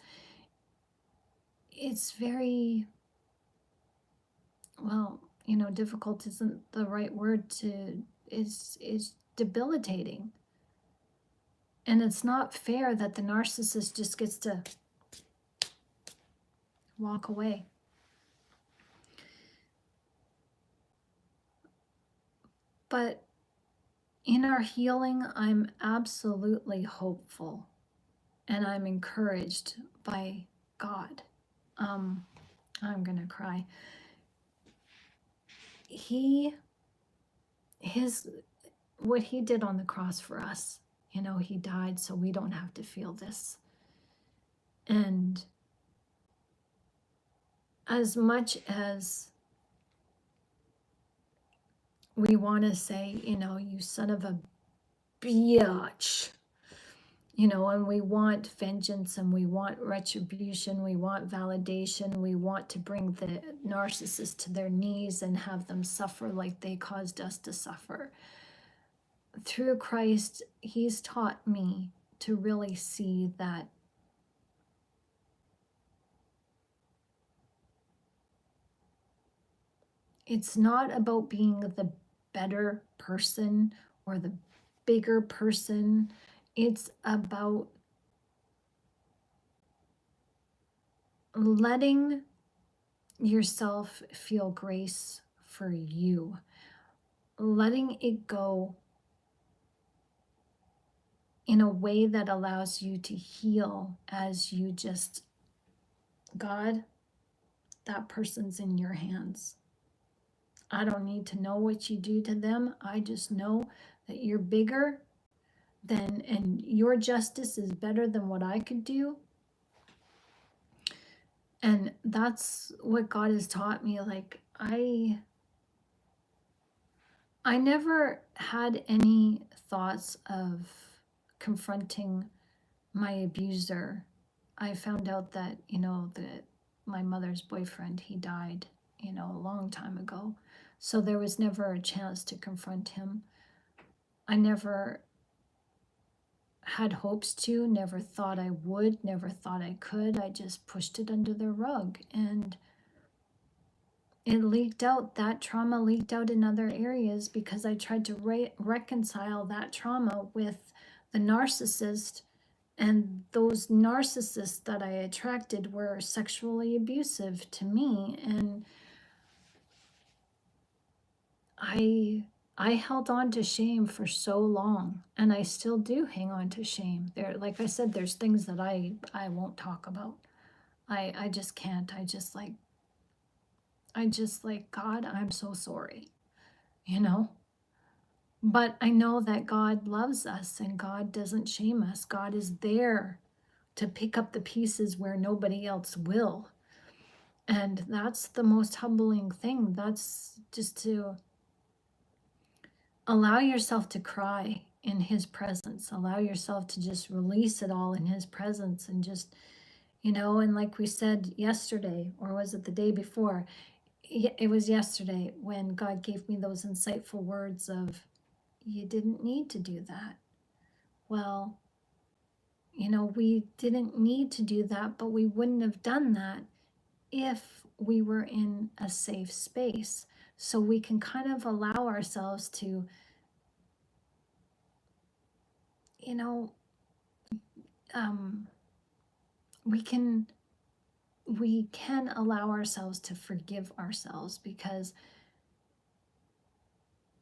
very, well, difficult isn't the right word to, is debilitating. And it's not fair that the narcissist just gets to walk away. But in our healing, I'm absolutely hopeful and I'm encouraged by God. I'm gonna cry. What he did on the cross for us, he died so we don't have to feel this. And as much as we want to say, you son of a biatch, and we want vengeance and we want retribution, we want validation, we want to bring the narcissist to their knees and have them suffer like they caused us to suffer. Through Christ, he's taught me to really see that it's not about being the better person or the bigger person. It's about letting yourself feel grace for you, letting it go in a way that allows you to heal as you just, God, that person's in your hands. I don't need to know what you do to them. I just know that you're bigger than, and your justice is better than what I could do. And that's what God has taught me. Like, I never had any thoughts of confronting my abuser. I found out that, that my mother's boyfriend, he died, a long time ago. So there was never a chance to confront him. I never had hopes to, never thought I would, never thought I could. I just pushed it under the rug, and it leaked out. That trauma leaked out in other areas because I tried to reconcile that trauma with the narcissist, and those narcissists that I attracted were sexually abusive to me, and I held on to shame for so long, and I still do hang on to shame. There, like I said, there's things that I won't talk about. I just can't. I just like, God, I'm so sorry, But I know that God loves us and God doesn't shame us. God is there to pick up the pieces where nobody else will. And that's the most humbling thing. That's just to allow yourself to cry in his presence. Allow yourself to just release it all in his presence, and just, and like we said yesterday, or was it the day before? It was yesterday when God gave me those insightful words of, you didn't need to do that. Well, we didn't need to do that, but we wouldn't have done that if we were in a safe space. So we can kind of allow ourselves to, we can allow ourselves to forgive ourselves, because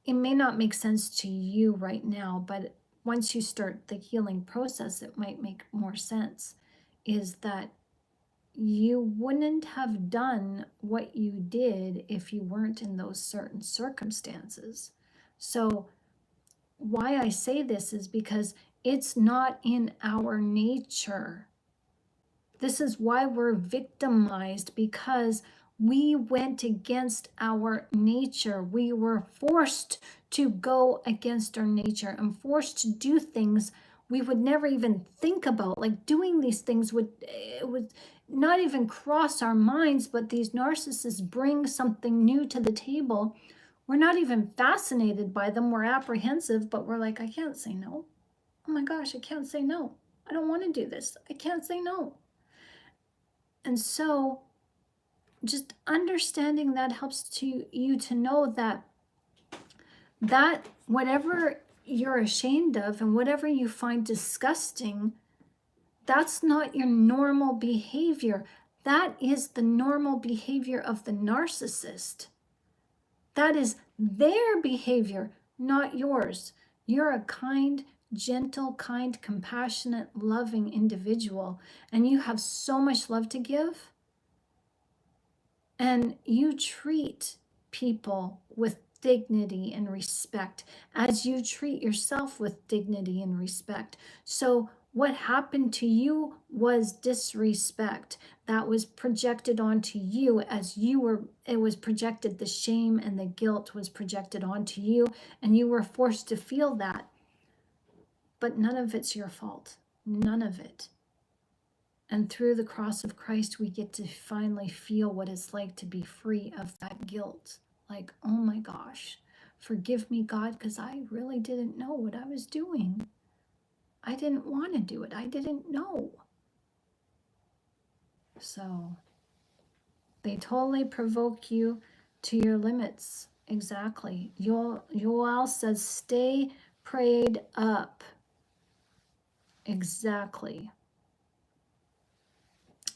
it may not make sense to you right now, but once you start the healing process, it might make more sense. Is that you wouldn't have done what you did if you weren't in those certain circumstances. So why I say this is because it's not in our nature. This is why we're victimized, because We went against our nature. We were forced to go against our nature and forced to do things we would never even think about. Like doing these things would not even cross our minds, but these narcissists bring something new to the table. We're not even fascinated by them. We're apprehensive, but we're like, I can't say no. Oh my gosh, I can't say no. I don't want to do this. I can't say no. And so just understanding that helps you to know that whatever you're ashamed of and whatever you find disgusting, that's not your normal behavior. That is the normal behavior of the narcissist. That is their behavior, not yours. You're a kind, gentle, kind, compassionate, loving individual, and you have so much love to give. And you treat people with dignity and respect as you treat yourself with dignity and respect. So what happened to you was disrespect that was projected onto you as you were, it was projected, the shame and the guilt was projected onto you, and you were forced to feel that. But none of it's your fault. None of it. And through the cross of Christ, we get to finally feel what it's like to be free of that guilt. Like, oh my gosh, forgive me, God, because I really didn't know what I was doing. I didn't want to do it. I didn't know. So they totally provoke you to your limits. Exactly. Yoel says, stay prayed up. Exactly.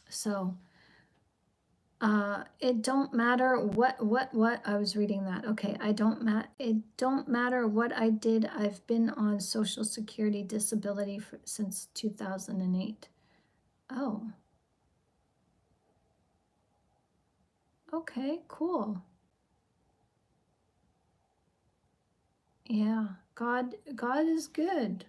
So it don't matter what I was reading that. Okay, it don't matter what I did. I've been on Social Security disability since 2008. Oh, okay, cool. Yeah, God is good.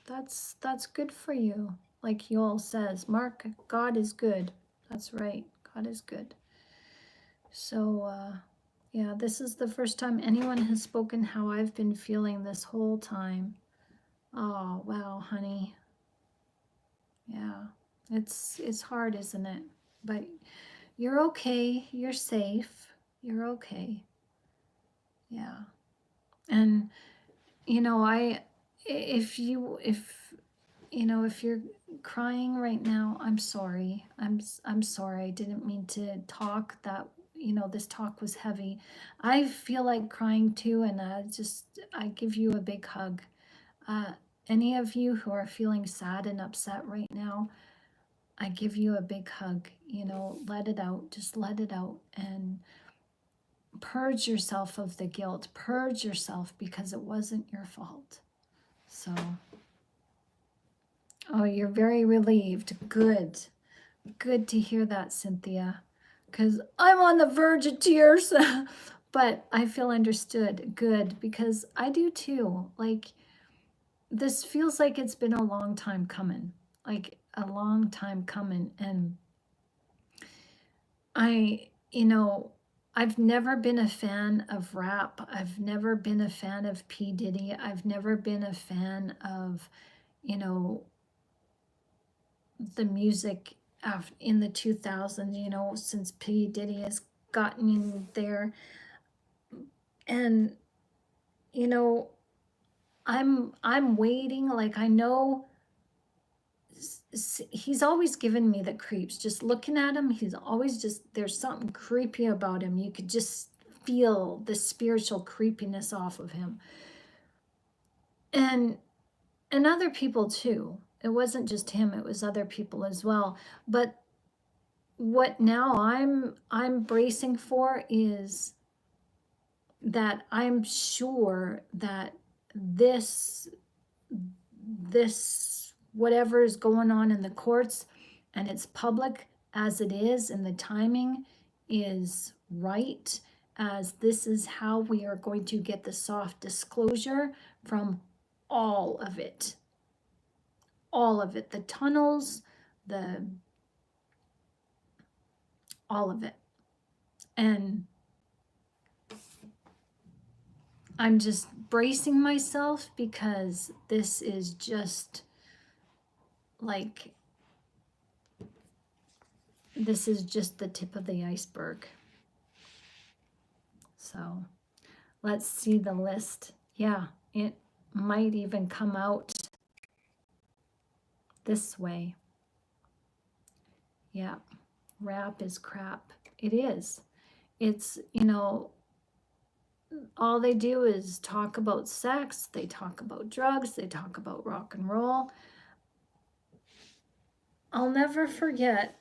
That's good for you. Like Yoel says, Mark, God is good. That's right. God is good. So yeah, this is the first time anyone has spoken how I've been feeling this whole time. Oh, wow, honey. Yeah, it's hard, isn't it? But you're okay. You're safe. You're okay. Yeah. And if if you're crying right now, I'm sorry. I'm sorry. I didn't mean to talk that, this talk was heavy. I feel like crying too, and I give you a big hug. Uh, any of you who are feeling sad and upset right now, I give you a big hug. Let it out. Just let it out and purge yourself of the guilt. Purge yourself because it wasn't your fault. So, oh, you're very relieved. Good. Good to hear that, Cynthia, because I'm on the verge of tears. But I feel understood. Good, because I do too. Like, this feels like it's been a long time coming. Like, a long time coming. And I've never been a fan of rap. I've never been a fan of P. Diddy. I've never been a fan of, the music in the 2000s, since P. Diddy has gotten in there. And, I'm waiting. Like, I know he's always given me the creeps. Just looking at him, he's always there's something creepy about him. You could just feel the spiritual creepiness off of him. And other people too. It wasn't just him, it was other people as well. But what now I'm bracing for is that I'm sure that this whatever is going on in the courts, and it's public as it is, and the timing is right, as this is how we are going to get the soft disclosure from all of it. All of it. The tunnels, all of it. And I'm just bracing myself because this is just like, this is just the tip of the iceberg. So let's see the list. Yeah, it might even come out this way. Yeah, rap is crap. It is. It's, you know, all they do is talk about sex, they talk about drugs, they talk about rock and roll. I'll never forget,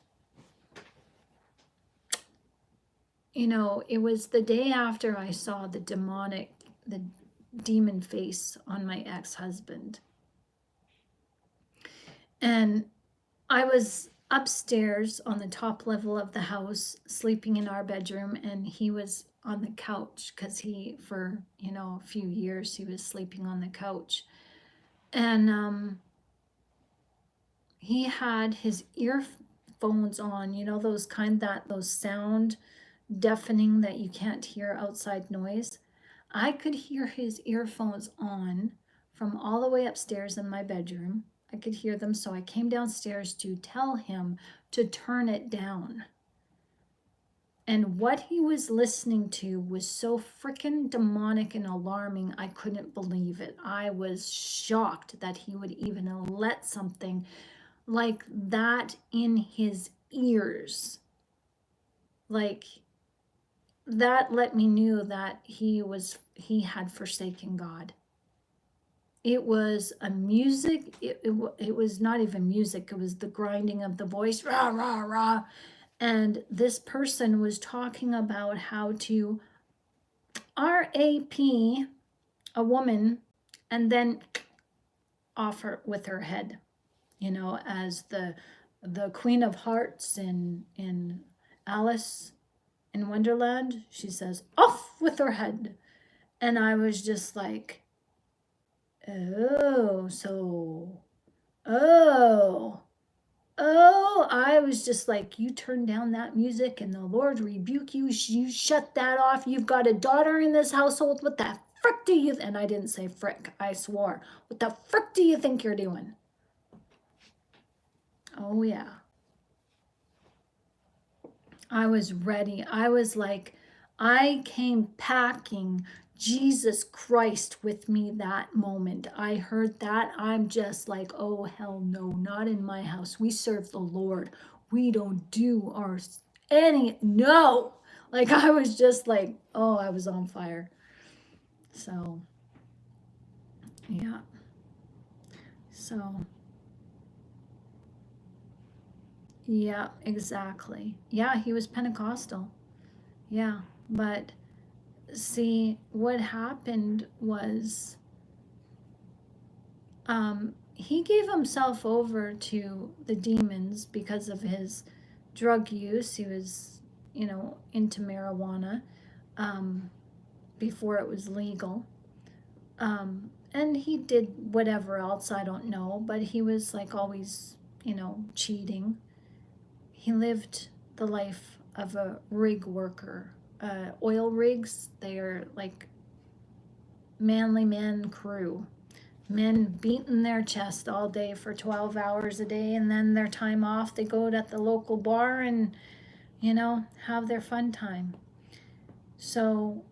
you know, it was the day after I saw the demon face on my ex-husband. And I was upstairs on the top level of the house, sleeping in our bedroom, and he was on the couch because for, you know, a few years, he was sleeping on the couch. And he had his earphones on, you know, those sound deafening that you can't hear outside noise. I could hear his earphones on from all the way upstairs in my bedroom. I could hear them, so I came downstairs to tell him to turn it down. And what he was listening to was so freaking demonic and alarming, I couldn't believe it. I was shocked that he would even let something like that in his ears. Like, that let me know that he had forsaken God. It was a music, it was not even music, it was the grinding of the voice, rah, rah, rah. And this person was talking about how to RAP a woman and then off her with her head, you know, as the Queen of Hearts in Alice in Wonderland. She says, off with her head. And I was just like, I was just like, you turn down that music and the Lord rebuke you. You shut that off. You've got a daughter in this household. What the frick do you, and I didn't say frick, I swore. What the frick do you think you're doing? Oh yeah. I was ready. I was like, I came packing Jesus Christ with me that moment. I heard that. I'm just like, oh, hell no, not in my house. We serve the Lord. We don't do no. Like, I was just like, oh, I was on fire. So, yeah. So, yeah, exactly. Yeah, he was Pentecostal. Yeah, but see, what happened was he gave himself over to the demons because of his drug use. He was, you know, into marijuana before it was legal. And he did whatever else, I don't know, but he was like always, you know, cheating. He lived the life of a rig worker. Oil rigs, they are like manly man crew. Men beating their chest all day for 12 hours a day, and then their time off, they go to the local bar and, you know, have their fun time. So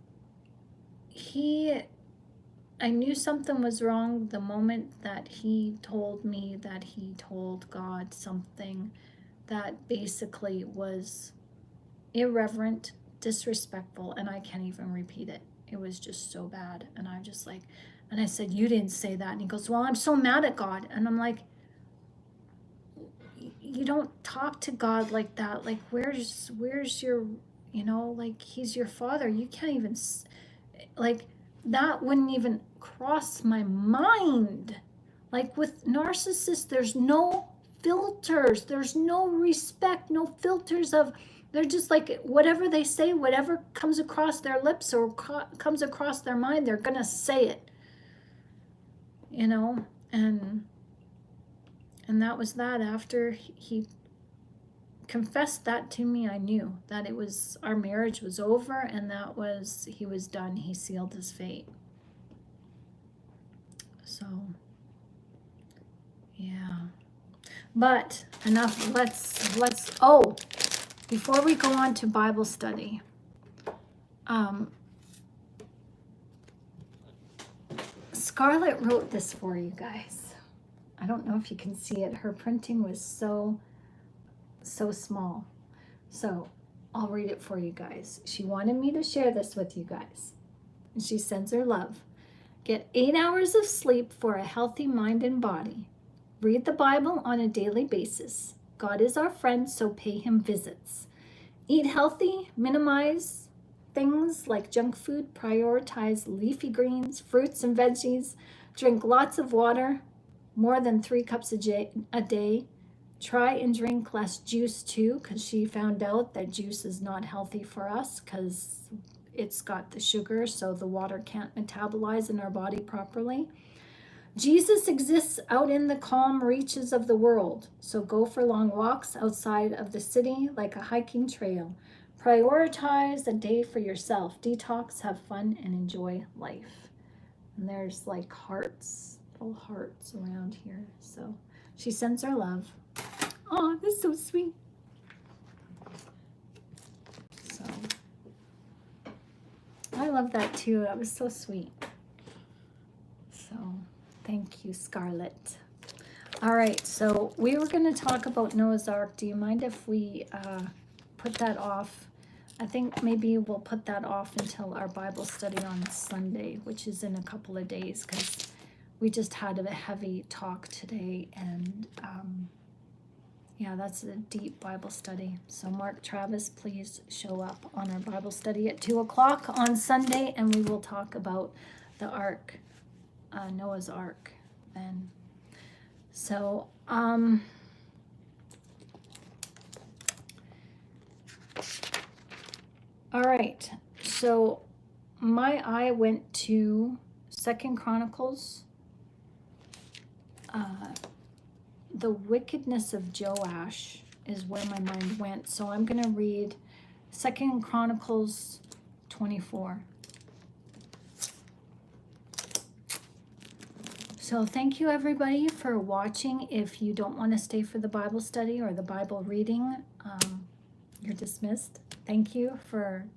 I knew something was wrong the moment that he told me that he told God something that basically was irreverent, disrespectful, and I can't even repeat it. It was just so bad. And I just like, and I said, you didn't say that. And he goes, well, I'm so mad at God. And I'm like, you don't talk to God like that. Like, where's your, you know, like, he's your father. You can't even, like, that wouldn't even cross my mind. Like, with narcissists, there's no filters. There's no respect, no filters of, they're just like, whatever they say, whatever comes across their lips or comes across their mind, they're going to say it, you know. And that was that. After he confessed that to me, I knew that it was, our marriage was over, and that was, he was done. He sealed his fate. So, yeah. But enough, oh, before we go on to Bible study, Scarlett wrote this for you guys. I don't know if you can see it. Her printing was so small. So I'll read it for you guys. She wanted me to share this with you guys. And she sends her love. Get 8 hours of sleep for a healthy mind and body. Read the Bible on a daily basis. God is our friend, so pay him visits. Eat healthy, minimize things like junk food, prioritize leafy greens, fruits and veggies, drink lots of water, more than 3 cups a day. Try and drink less juice too, because she found out that juice is not healthy for us because it's got the sugar, so the water can't metabolize in our body properly. Jesus exists out in the calm reaches of the world, so go for long walks outside of the city like a hiking trail. Prioritize a day for yourself. Detox, have fun, and enjoy life. And there's like hearts, little hearts around here. So she sends her love. Oh, that's so sweet. So I love that too. That was so sweet. So thank you, Scarlett. All right, so we were going to talk about Noah's Ark. Do you mind if we put that off? I think maybe we'll put that off until our Bible study on Sunday, which is in a couple of days, because we just had a heavy talk today, and yeah, that's a deep Bible study. So Mark Travis, please show up on our Bible study at 2 o'clock on Sunday, and we will talk about the Ark, Noah's Ark then. So, all right. So my eye went to 2 Chronicles, the wickedness of Joash is where my mind went. So I'm going to read 2 Chronicles 24. So thank you everybody for watching. If you don't want to stay for the Bible study or the Bible reading, you're dismissed. Thank you for,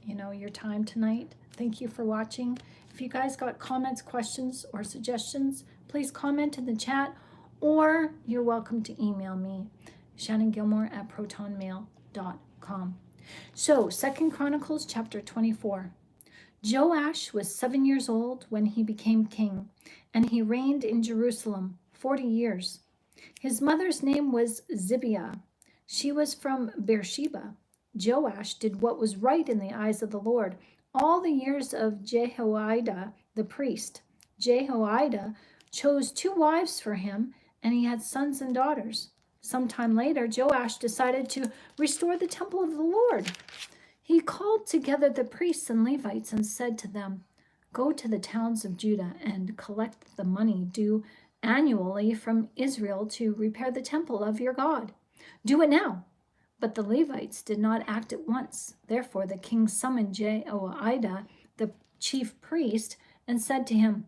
your time tonight. Thank you for watching. If you guys got comments, questions, or suggestions, please comment in the chat, or you're welcome to email me, shannongilmour@protonmail.com. So 2 Chronicles chapter 24. Joash was 7 years old when he became king, and he reigned in Jerusalem 40 years. His mother's name was Zibiah. She was from Beersheba. Joash did what was right in the eyes of the Lord all the years of Jehoiada the priest. Jehoiada chose 2 wives for him, and he had sons and daughters. Sometime later, Joash decided to restore the temple of the Lord. He called together the priests and Levites and said to them, "Go to the towns of Judah and collect the money due annually from Israel to repair the temple of your God. Do it now." But the Levites did not act at once. Therefore the king summoned Jehoiada, the chief priest, and said to him,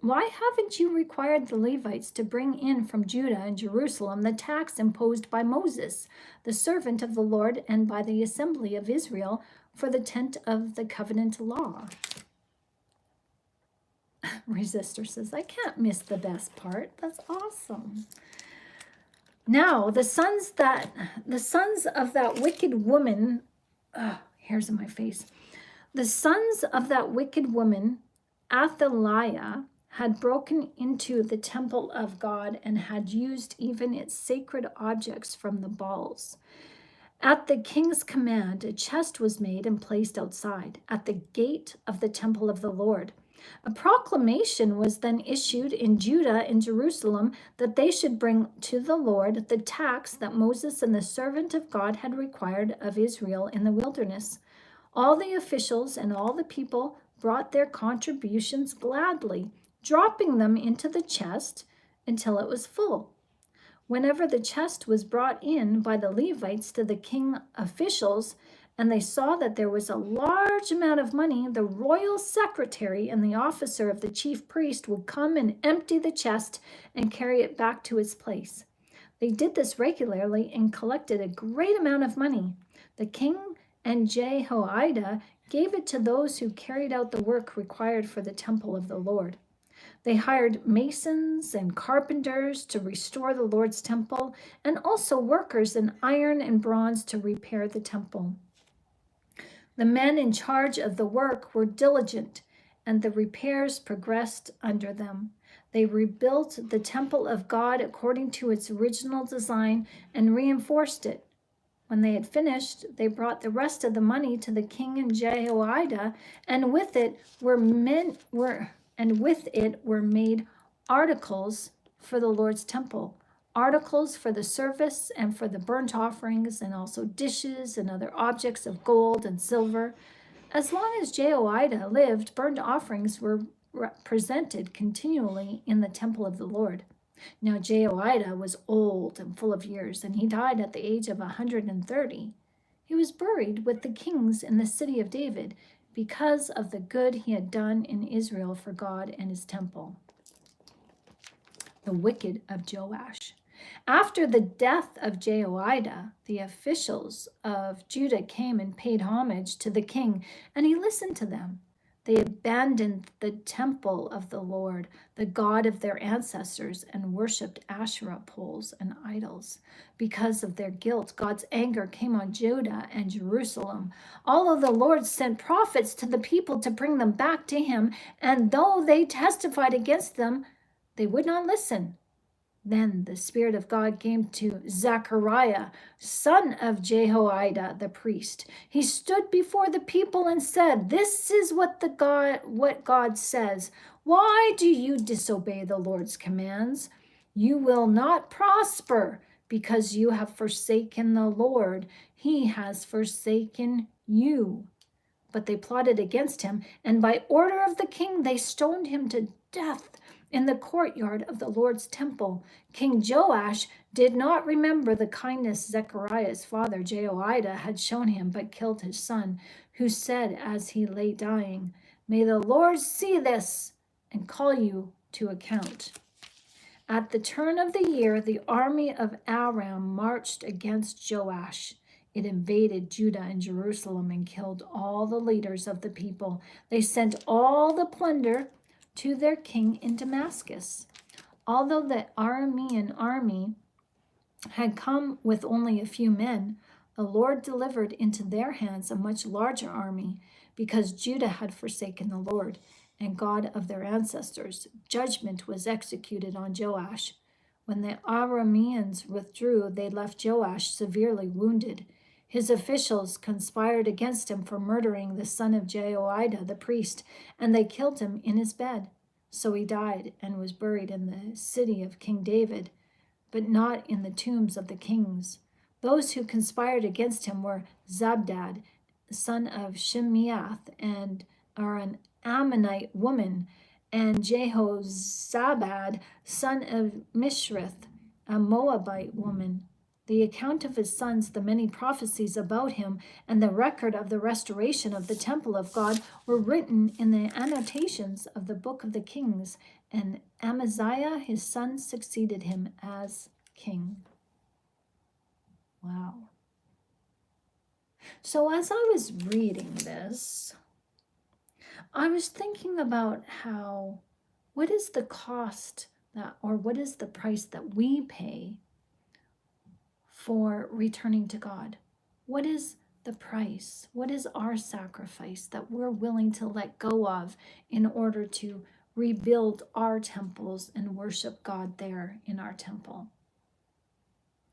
"Why haven't you required the Levites to bring in from Judah and Jerusalem the tax imposed by Moses, the servant of the Lord, and by the assembly of Israel for the tent of the covenant law?" Resistor says, "I can't miss the best part. That's awesome." Now the sons of that wicked woman, hairs in my face. The sons of that wicked woman, Athaliah, had broken into the temple of God and had used even its sacred objects from the Baals. At the king's command, a chest was made and placed outside, at the gate of the temple of the Lord. A proclamation was then issued in Judah and Jerusalem that they should bring to the Lord the tax that Moses and the servant of God had required of Israel in the wilderness. All the officials and all the people brought their contributions gladly, dropping them into the chest until it was full. Whenever the chest was brought in by the Levites to the king officials, and they saw that there was a large amount of money, the royal secretary and the officer of the chief priest would come and empty the chest and carry it back to its place. They did this regularly and collected a great amount of money. The king and Jehoiada gave it to those who carried out the work required for the temple of the Lord. They hired masons and carpenters to restore the Lord's temple, and also workers in iron and bronze to repair the temple. The men in charge of the work were diligent, and the repairs progressed under them. They rebuilt the temple of God according to its original design and reinforced it. When they had finished, they brought the rest of the money to the king and Jehoiada, and with it were made articles for the Lord's temple, articles for the service and for the burnt offerings, and also dishes and other objects of gold and silver. As long as Jehoiada lived, burnt offerings were presented continually in the temple of the Lord. Now Jehoiada was old and full of years, and he died at the age of 130. He was buried with the kings in the city of David because of the good he had done in Israel for God and his temple. The wicked of Joash. After the death of Jehoiada, the officials of Judah came and paid homage to the king, and he listened to them. They abandoned the temple of the Lord, the God of their ancestors, and worshipped Asherah poles and idols. Because of their guilt, God's anger came on Judah and Jerusalem. Although the Lord sent prophets to the people to bring them back to him, and though they testified against them, they would not listen. Then the Spirit of God came to Zechariah, son of Jehoiada the priest. He stood before the people and said, "This is what God says. Why do you disobey the Lord's commands? You will not prosper because you have forsaken the Lord. He has forsaken you." But they plotted against him, and by order of the king, they stoned him to death in the courtyard of the Lord's temple. King Joash did not remember the kindness Zechariah's father Jehoiada had shown him, but killed his son, who said as he lay dying, "May the Lord see this and call you to account." At the turn of the year, the army of Aram marched against Joash. It invaded Judah and Jerusalem and killed all the leaders of the people. They sent all the plunder to their king in Damascus. Although the Aramean army had come with only a few men, the Lord delivered into their hands a much larger army, because Judah had forsaken the Lord and God of their ancestors. Judgment was executed on Joash. When the Arameans withdrew, they left Joash severely wounded. His officials conspired against him for murdering the son of Jehoiada the priest, and they killed him in his bed. So he died and was buried in the city of King David, but not in the tombs of the kings. Those who conspired against him were Zabdad, son of Shimeath, and an Ammonite woman, and Jehozabad, son of Mishrith, a Moabite woman. The account of his sons, the many prophecies about him, and the record of the restoration of the temple of God were written in the annotations of the book of the Kings, and Amaziah, his son, succeeded him as king. Wow. So as I was reading this, I was thinking about what is the cost what is the price that we pay for returning to God? What is the price? What is our sacrifice that we're willing to let go of in order to rebuild our temples and worship God there in our temple?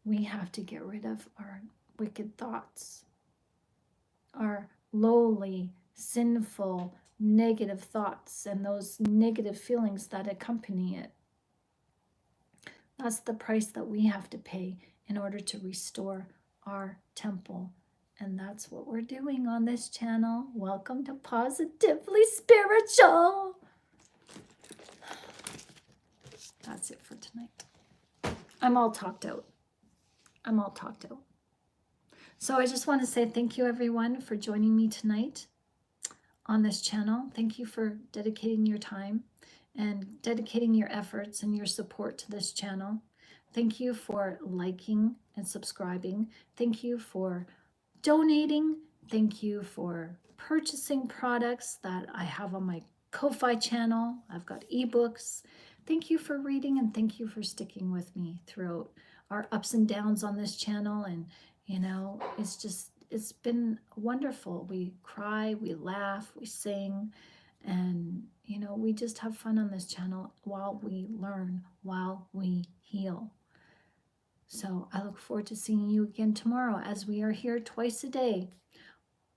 We have to get rid of our wicked thoughts, our lowly, sinful, negative thoughts, and those negative feelings that accompany it. That's the price that we have to pay in order to restore our temple. And that's what we're doing on this channel. Welcome to Positively Spiritual. That's it for tonight. I'm all talked out. I'm all talked out. So I just want to say thank you, everyone, for joining me tonight on this channel. Thank you for dedicating your time and dedicating your efforts and your support to this channel. Thank you for liking and subscribing. Thank you for donating. Thank you for purchasing products that I have on my Ko-Fi channel. I've got ebooks. Thank you for reading, and thank you for sticking with me throughout our ups and downs on this channel. And it's been wonderful. We cry, we laugh, we sing, and we just have fun on this channel while we learn, while we heal. So I look forward to seeing you again tomorrow, as we are here twice a day,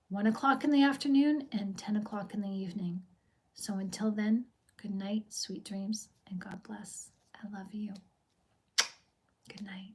1 o'clock in the afternoon and 10 o'clock in the evening. So until then, good night, sweet dreams, and God bless. I love you. Good night.